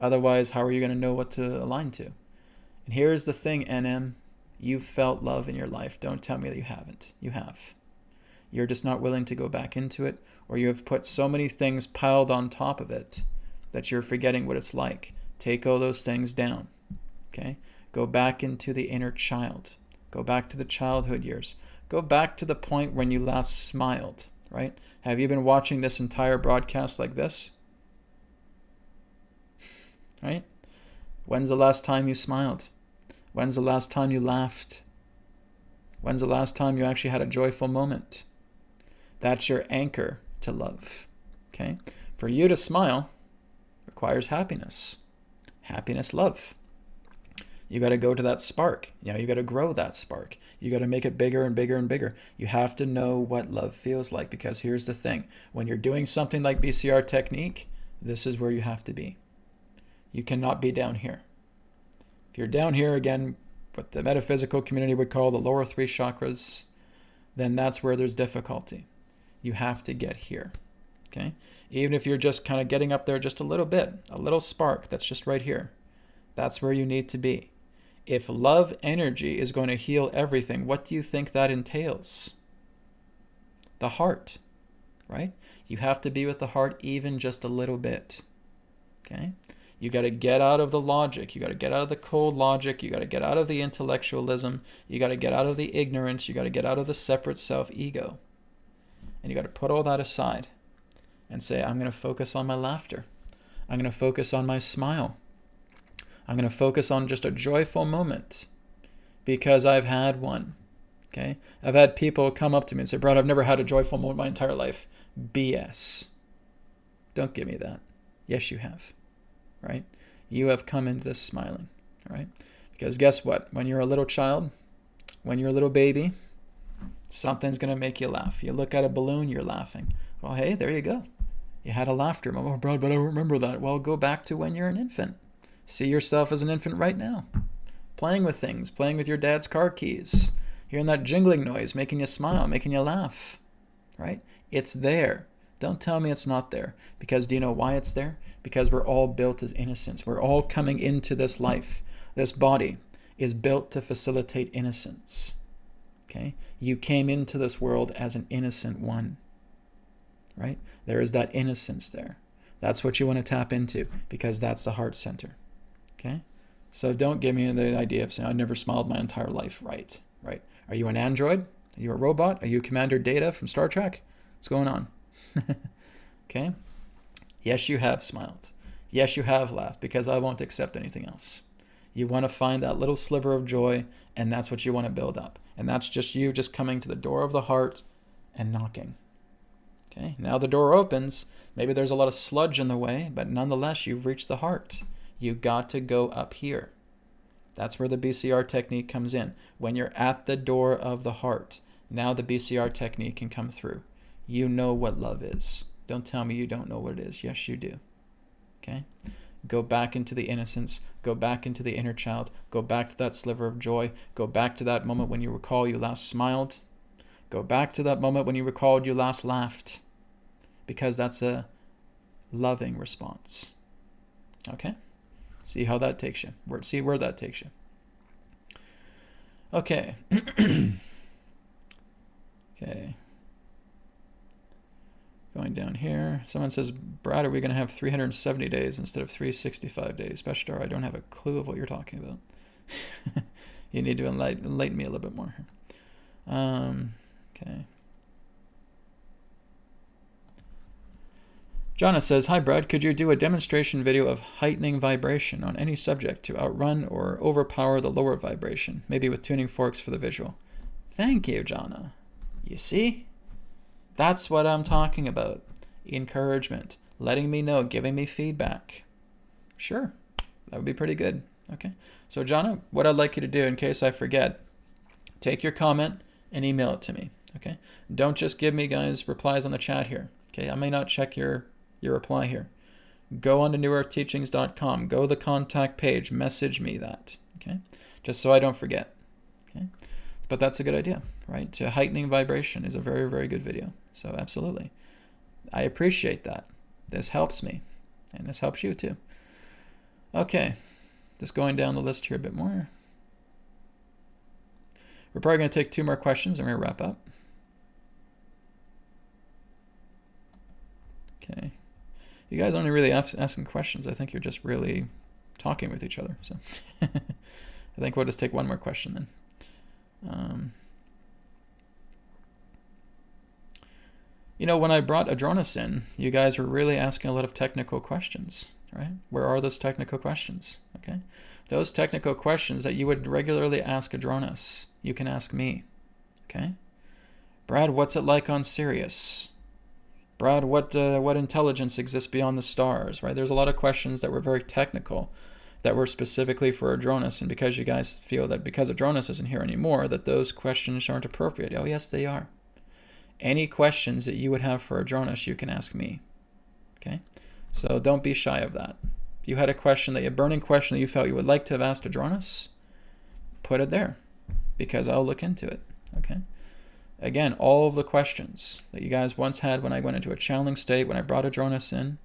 Otherwise, how are you going to know what to align to? And here's the thing, NM. You've felt love in your life. Don't tell me that you haven't. You have. You're just not willing to go back into it, or you have put so many things piled on top of it that you're forgetting what it's like. Take all those things down, okay? Go back into the inner child. Go back to the childhood years. Go back to the point when you last smiled, right? Have you been watching this entire broadcast like this? Right? When's the last time you smiled? When's the last time you laughed? When's the last time you actually had a joyful moment? That's your anchor to love. Okay? For you to smile requires happiness. Happiness, love. You got to go to that spark. You got to grow that spark. You got to make it bigger and bigger and bigger. You have to know what love feels like, because here's the thing. When you're doing something like BCR technique, this is where you have to be. You cannot be down here. If you're down here, again, what the metaphysical community would call the lower 3 chakras, then that's where there's difficulty. You have to get here. Okay? Even if you're just kind of getting up there just a little bit, a little spark that's just right here, that's where you need to be. If love energy is going to heal everything, what do you think that entails? The heart, right? You have to be with the heart even just a little bit. Okay? You got to get out of the logic. You got to get out of the cold logic. You got to get out of the intellectualism. You got to get out of the ignorance. You got to get out of the separate self-ego. And you got to put all that aside and say, I'm going to focus on my laughter. I'm going to focus on my smile. I'm going to focus on just a joyful moment because I've had one. Okay? I've had people come up to me and say, Brad, I've never had a joyful moment my entire life. BS. Don't give me that. Yes, you have. Right? You have come into this smiling. Right? Because guess what? When you're a little child, when you're a little baby, something's going to make you laugh. You look at a balloon, you're laughing. Well, hey, there you go. You had a laughter moment. Oh, Brad, but I don't remember that. Well, go back to when you're an infant. See yourself as an infant right now. Playing with things, playing with your dad's car keys, hearing that jingling noise, making you smile, making you laugh. Right? It's there. Don't tell me it's not there. Because do you know why it's there? Because we're all built as innocence. We're all coming into this life. This body is built to facilitate innocence. Okay? You came into this world as an innocent one. Right? There is that innocence there. That's what you want to tap into, because that's the heart center. Okay? So don't give me the idea of saying, I never smiled my entire life. Right. Right. Are you an android? Are you a robot? Are you Commander Data from Star Trek? What's going on? Okay? Yes, you have smiled. Yes, you have laughed, because I won't accept anything else. You want to find that little sliver of joy, and that's what you want to build up. And that's just you just coming to the door of the heart and knocking. Okay? Now the door opens. Maybe there's a lot of sludge in the way, but nonetheless, you've reached the heart. You got to go up here. That's where the BCR technique comes in. When you're at the door of the heart, now the BCR technique can come through. You know what love is. Don't tell me you don't know what it is. Yes, you do. Okay? Go back into the innocence. Go back into the inner child. Go back to that sliver of joy. Go back to that moment when you recall you last smiled. Go back to that moment when you recalled you last laughed. Because that's a loving response. Okay? See how that takes you. See where that takes you. Okay. Okay. Going down here. Someone says, Brad, are we going to have 370 days instead of 365 days? Beshtar, I don't have a clue of what you're talking about. You need to enlighten me a little bit more. Okay. Jonna says, hi Brad, could you do a demonstration video of heightening vibration on any subject to outrun or overpower the lower vibration, maybe with tuning forks for the visual? Thank you, Jonna. You see? That's what I'm talking about. Encouragement, letting me know, giving me feedback. Sure, that would be pretty good. Okay, so Jonna, what I'd like you to do, in case I forget, take your comment and email it to me. Okay, don't just give me guys replies on the chat here. Okay, I may not check your reply here. Go on to newearthteachings.com. Go to the contact page. Message me that. Okay, just so I don't forget. Okay, but that's a good idea, right? Heightening vibration is a very, very good video. So absolutely, I appreciate that. This helps me, and this helps you too. Okay, just going down the list here a bit more. We're probably going to take 2 more questions and we're going to wrap up. Okay. You guys only really asking questions. I think you're just really talking with each other. So I think we'll just take 1 more question then. You know, when I brought Adronis in, you guys were really asking a lot of technical questions, right? Where are those technical questions? Okay. Those technical questions that you would regularly ask Adronis, you can ask me. Okay? Brad, what's it like on Sirius? Brad, what intelligence exists beyond the stars, right? There's a lot of questions that were very technical that were specifically for Adronis, and because you guys feel that because Adronis isn't here anymore, that those questions aren't appropriate. Oh, yes, they are. Any questions that you would have for Adronis, you can ask me. Okay? So don't be shy of that. If you had a burning question that you felt you would like to have asked Adronis, put it there, because I'll look into it. Okay? Again, all of the questions that you guys once had when I went into a channeling state, when I brought Adronis in,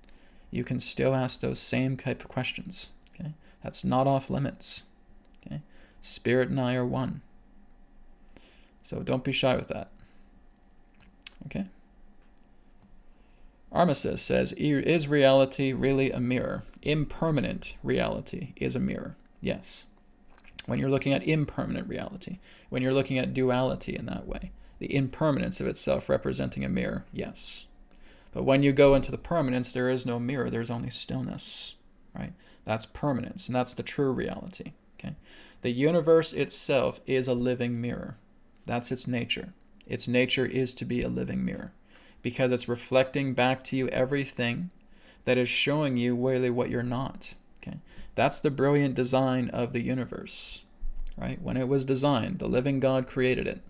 you can still ask those same type of questions. Okay? That's not off limits. Okay? Spirit and I are one. So don't be shy with that. Okay? Armistice says, is reality really a mirror? Impermanent reality is a mirror. Yes. When you're looking at impermanent reality, when you're looking at duality in that way, the impermanence of itself representing a mirror, yes. But when you go into the permanence, there is no mirror, there's only stillness, right? That's permanence, and that's the true reality, okay? The universe itself is a living mirror. That's its nature. Its nature is to be a living mirror because it's reflecting back to you everything that is showing you really what you're not, okay? That's the brilliant design of the universe, right? When it was designed, the living God created it,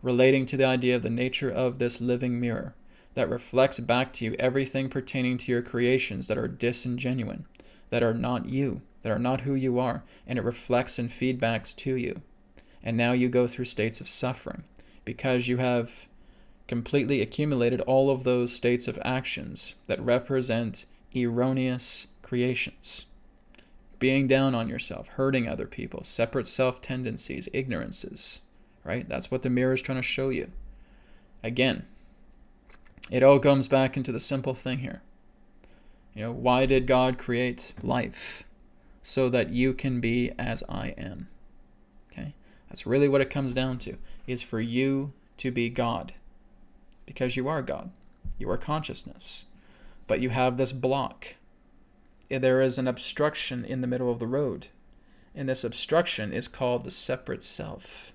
relating to the idea of the nature of this living mirror that reflects back to you everything pertaining to your creations that are disingenuine, that are not you, that are not who you are, and it reflects and feedbacks to you. And now you go through states of suffering because you have completely accumulated all of those states of actions that represent erroneous creations. Being down on yourself, hurting other people, separate self tendencies, ignorances, right? That's what the mirror is trying to show you. Again, it all comes back into the simple thing here. Why did God create life? So that you can be as I am. Okay? That's really what it comes down to, is for you to be God. Because you are God. You are consciousness. But you have this block. There is an obstruction in the middle of the road. And this obstruction is called the separate self.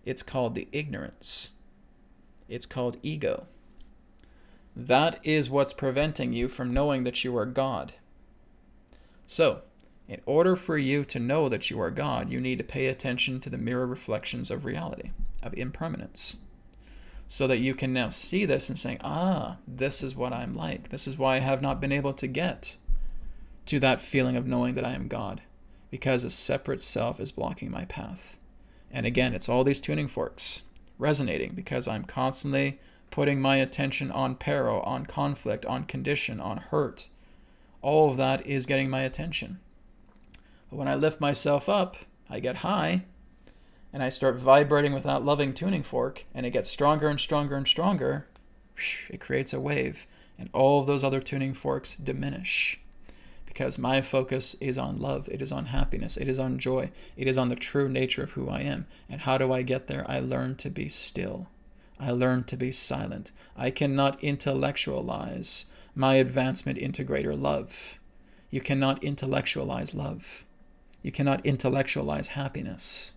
It's called the ignorance. It's called ego. That is what's preventing you from knowing that you are God. So, in order for you to know that you are God, you need to pay attention to the mirror reflections of reality, of impermanence, so that you can now see this and say, this is what I'm like. This is why I have not been able to get to that feeling of knowing that I am God, because a separate self is blocking my path. And again, it's all these tuning forks resonating because I'm constantly putting my attention on peril, on conflict, on condition, on hurt. All of that is getting my attention. But when I lift myself up, I get high, and I start vibrating with that loving tuning fork, and it gets stronger and stronger and stronger. It creates a wave, and all of those other tuning forks diminish. Because my focus is on love, it is on happiness, it is on joy, it is on the true nature of who I am. And how do I get there? I learn to be still. I learn to be silent. I cannot intellectualize my advancement into greater love. You cannot intellectualize love. You cannot intellectualize happiness.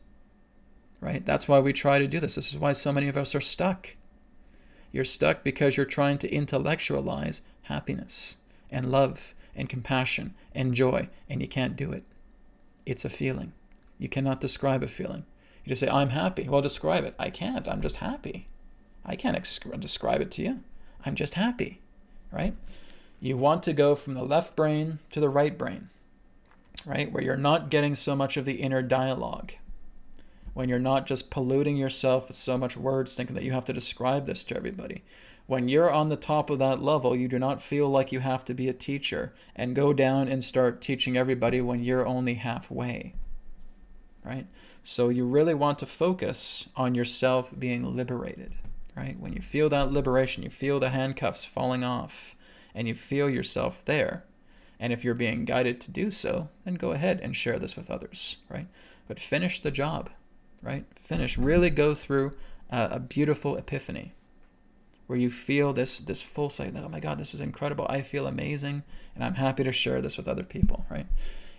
Right? That's why we try to do this. This is why so many of us are stuck. You're stuck because you're trying to intellectualize happiness and love and compassion and joy, and you can't do it. It's a feeling. You cannot describe a feeling. You just say, I'm happy. Well, describe it. I can't. I'm just happy. I can't describe it to you. I'm just happy, right? You want to go from the left brain to the right brain, right? Where you're not getting so much of the inner dialogue. When you're not just polluting yourself with so much words thinking that you have to describe this to everybody. When you're on the top of that level, you do not feel like you have to be a teacher and go down and start teaching everybody when you're only halfway, right? So you really want to focus on yourself being liberated, right? When you feel that liberation, you feel the handcuffs falling off, and you feel yourself there. And if you're being guided to do so, then go ahead and share this with others, right? But finish the job, right? Really go through a beautiful epiphany where you feel this full sight, oh my God, this is incredible. I feel amazing, and I'm happy to share this with other people, right?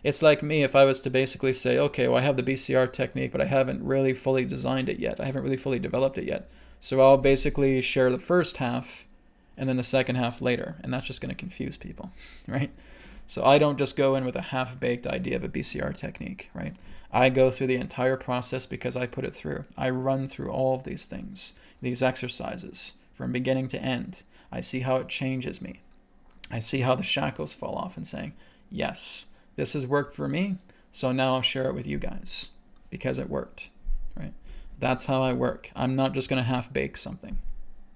It's like me if I was to basically say, okay, well, I have the BCR technique, but I haven't really fully designed it yet. I haven't really fully developed it yet. So I'll basically share the first half and then the second half later, and that's just going to confuse people, right? So I don't just go in with a half-baked idea of a BCR technique, right? I go through the entire process because I put it through. I run through all of these things, these exercises, from beginning to end. I see how it changes me. I see how the shackles fall off and saying, yes, this has worked for me, so now I'll share it with you guys because it worked, right? That's how I work. I'm not just going to half-bake something,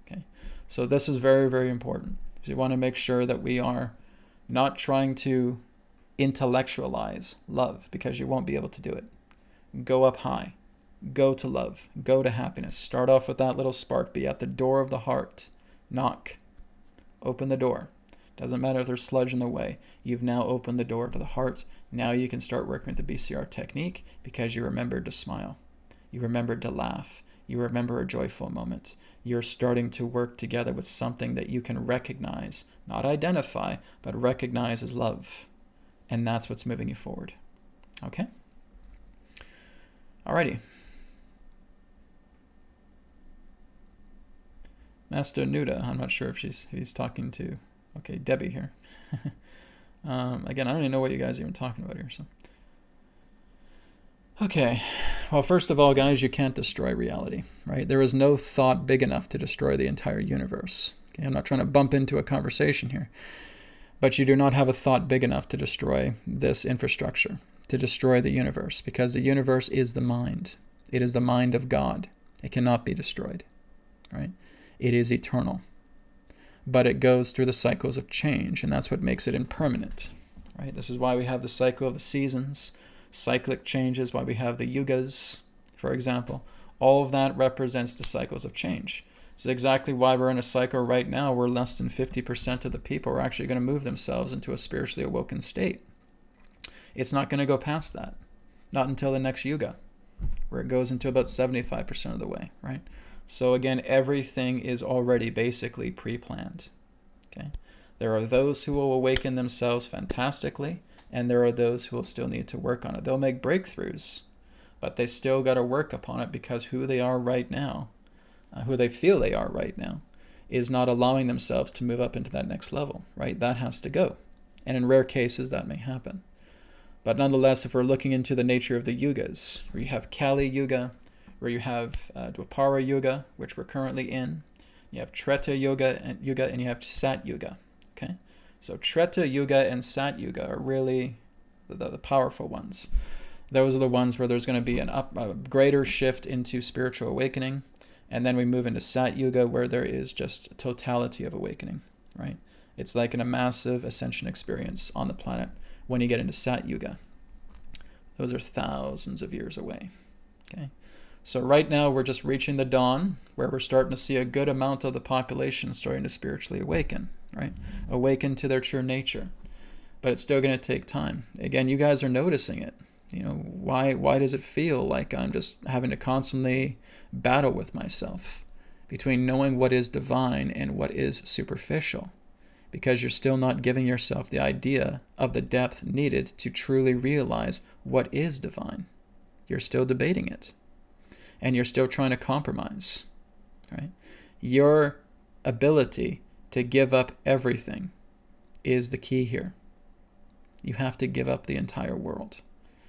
okay? So this is very, very important. So you want to make sure that we are not trying to intellectualize love because you won't be able to do it. Go up high. Go to love. Go to happiness. Start off with that little spark. Be at the door of the heart. Knock. Open the door. Doesn't matter if there's sludge in the way. You've now opened the door to the heart. Now you can start working with the BCR technique because you remembered to smile. You remembered to laugh. You remember a joyful moment. You're starting to work together with something that you can recognize, not identify, but recognize as love. And that's what's moving you forward. Okay? Alrighty. Master Nuda, I'm not sure if he's talking to, okay, Debbie here. Again, I don't even know what you guys are even talking about here, so. Okay, well, first of all, guys, you can't destroy reality, right? There is no thought big enough to destroy the entire universe. Okay, I'm not trying to bump into a conversation here, but you do not have a thought big enough to destroy this infrastructure, to destroy the universe, because the universe is the mind. It is the mind of God. It cannot be destroyed, right? It is eternal, but it goes through the cycles of change, and that's what makes it impermanent, right? This is why we have the cycle of the seasons, cyclic changes, why we have the yugas, for example. All of that represents the cycles of change. It's exactly why we're in a cycle right now where less than 50% of the people are actually going to move themselves into a spiritually awoken state. It's not going to go past that, not until the next yuga, where it goes into about 75% of the way, right? So again, everything is already basically pre-planned, okay? There are those who will awaken themselves fantastically, and there are those who will still need to work on it. They'll make breakthroughs, but they still got to work upon it because who they are right now, who they feel they are right now, is not allowing themselves to move up into that next level, right? That has to go. And in rare cases, that may happen. But nonetheless, if we're looking into the nature of the yugas, where you have Kali Yuga, where you have Dwapara Yuga, which we're currently in, you have Treta Yuga, and you have Sat Yuga, okay? So Treta Yuga and Sat Yuga are really the powerful ones. Those are the ones where there's going to be a greater shift into spiritual awakening, and then we move into Sat Yuga, where there is just totality of awakening, right? It's like a massive ascension experience on the planet when you get into Sat Yuga. Those are thousands of years away, okay? So right now we're just reaching the dawn, where we're starting to see a good amount of the population starting to spiritually awaken, right? Awaken to their true nature. But it's still going to take time. Again, you guys are noticing it. You know, why does it feel like I'm just having to constantly battle with myself between knowing what is divine and what is superficial? Because you're still not giving yourself the idea of the depth needed to truly realize what is divine. You're still debating it. And you're still trying to compromise, right? Your ability to give up everything is the key here. You have to give up the entire world.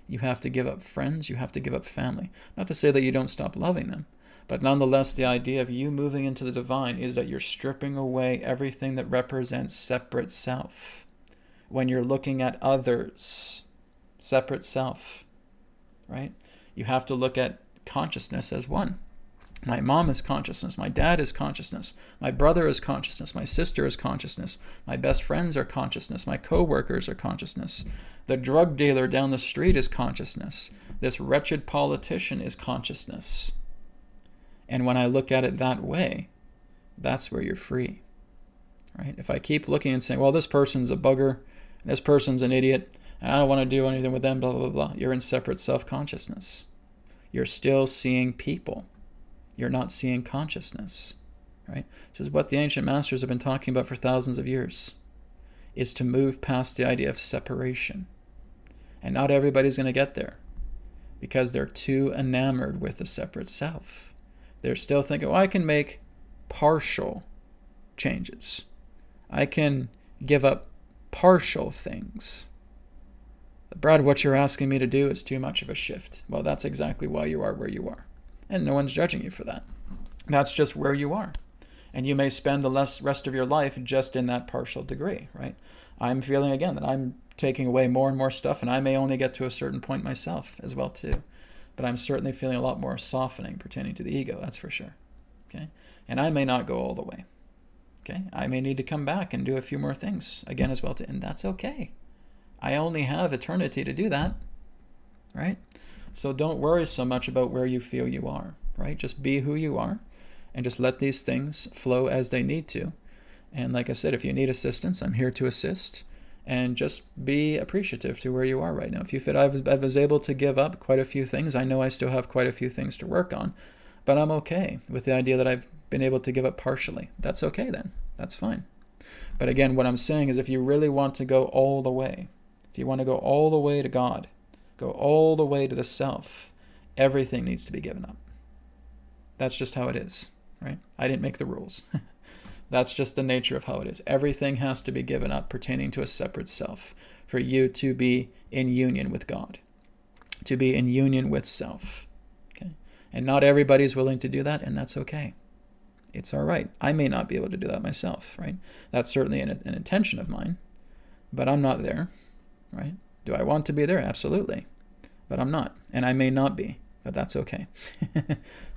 You have to give up friends. You have to give up family. Not to say that you don't stop loving them, but nonetheless, the idea of you moving into the divine is that you're stripping away everything that represents separate self. When you're looking at others, separate self, right? You have to look at consciousness as one. My mom is consciousness. My dad is consciousness. My brother is consciousness. My sister is consciousness. My best friends are consciousness. My co-workers are consciousness. The drug dealer down the street is consciousness. This wretched politician is consciousness. And when I look at it that way, that's where you're free, right? If I keep looking and saying, well, this person's a bugger, this person's an idiot, and I don't want to do anything with them, blah, blah, blah, you're in separate self-consciousness. You're still seeing people. You're not seeing consciousness, right? This is what the ancient masters have been talking about for thousands of years, is to move past the idea of separation. And not everybody's going to get there because they're too enamored with the separate self. They're still thinking, well, I can make partial changes. I can give up partial things. Brad, what you're asking me to do is too much of a shift. Well, that's exactly why you are where you are. And no one's judging you for that. That's just where you are. And you may spend the rest of your life just in that partial degree, right? I'm feeling, again, that I'm taking away more and more stuff, and I may only get to a certain point myself as well, too. But I'm certainly feeling a lot more softening pertaining to the ego, that's for sure. Okay? And I may not go all the way. Okay? I may need to come back and do a few more things again as well, too. And that's okay. I only have eternity to do that, right? So don't worry so much about where you feel you are, right? Just be who you are and just let these things flow as they need to. And like I said, if you need assistance, I'm here to assist. And just be appreciative to where you are right now. If you feel I was able to give up quite a few things, I know I still have quite a few things to work on, but I'm okay with the idea that I've been able to give up partially. That's okay then. That's fine. But again, what I'm saying is if you really want to go all the way, if you want to go all the way to God, go all the way to the self, everything needs to be given up. That's just how it is, right? I didn't make the rules. That's just the nature of how it is. Everything has to be given up pertaining to a separate self for you to be in union with God, to be in union with self. Okay? And not everybody's willing to do that, and that's okay. It's all right. I may not be able to do that myself, right? That's certainly an intention of mine, but I'm not there, right? Do I want to be there? Absolutely. But I'm not, and I may not be, but that's okay.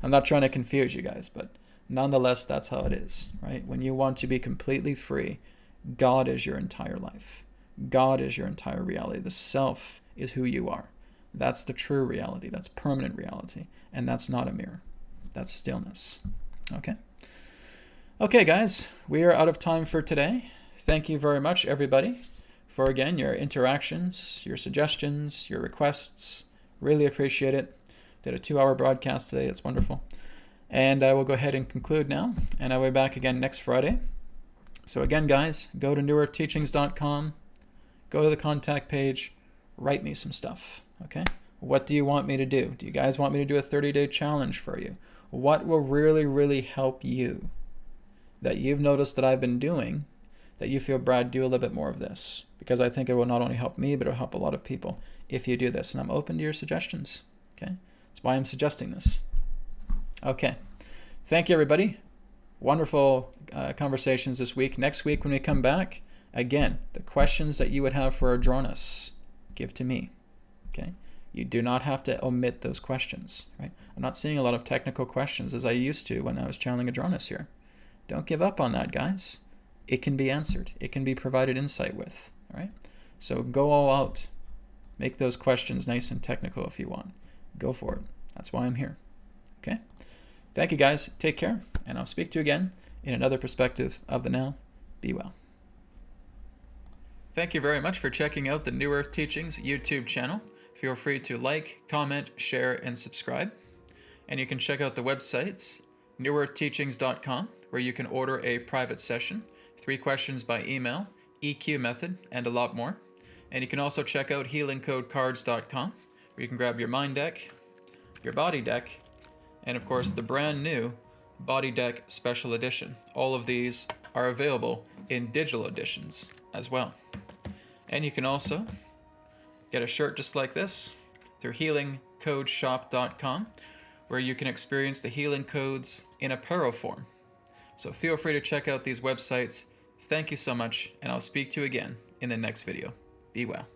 I'm not trying to confuse you guys, but nonetheless, that's how it is, right? When you want to be completely free, God is your entire life. God is your entire reality. The self is who you are. That's the true reality. That's permanent reality. And that's not a mirror. That's stillness. Okay? Okay, guys, we are out of time for today. Thank you very much, everybody, for, again, your interactions, your suggestions, your requests. Really appreciate it. Did a 2-hour broadcast today. It's wonderful. And I will go ahead and conclude now, and I will be back again next Friday. So again, guys, go to newearthteachings.com, go to the contact page, write me some stuff, okay? What do you want me to do? Do you guys want me to do a 30-day challenge for you? What will really, really help you that you've noticed that I've been doing, that you feel, Brad, do a little bit more of this? Because I think it will not only help me, but it will help a lot of people if you do this. And I'm open to your suggestions, okay? That's why I'm suggesting this. Okay. Thank you, everybody. Wonderful conversations this week. Next week when we come back, again, the questions that you would have for Adronis, give to me. Okay? You do not have to omit those questions, right? I'm not seeing a lot of technical questions as I used to when I was channeling Adronis here. Don't give up on that, guys. It can be answered. It can be provided insight with, all right? So go all out. Make those questions nice and technical if you want. Go for it. That's why I'm here. Okay? Thank you, guys. Take care, and I'll speak to you again in another perspective of the now. Be well. Thank you very much for checking out the New Earth Teachings YouTube channel. Feel free to like, comment, share, and subscribe. And you can check out the websites, newearthteachings.com, where you can order a private session, 3 questions by email, EQ method, and a lot more. And you can also check out healingcodecards.com, where you can grab your mind deck, your body deck, and of course the brand new Body Deck Special Edition. All of these are available in digital editions as well. And you can also get a shirt just like this through healingcodeshop.com, where you can experience the healing codes in apparel form. So feel free to check out these websites. Thank you so much, and I'll speak to you again in the next video. Be well.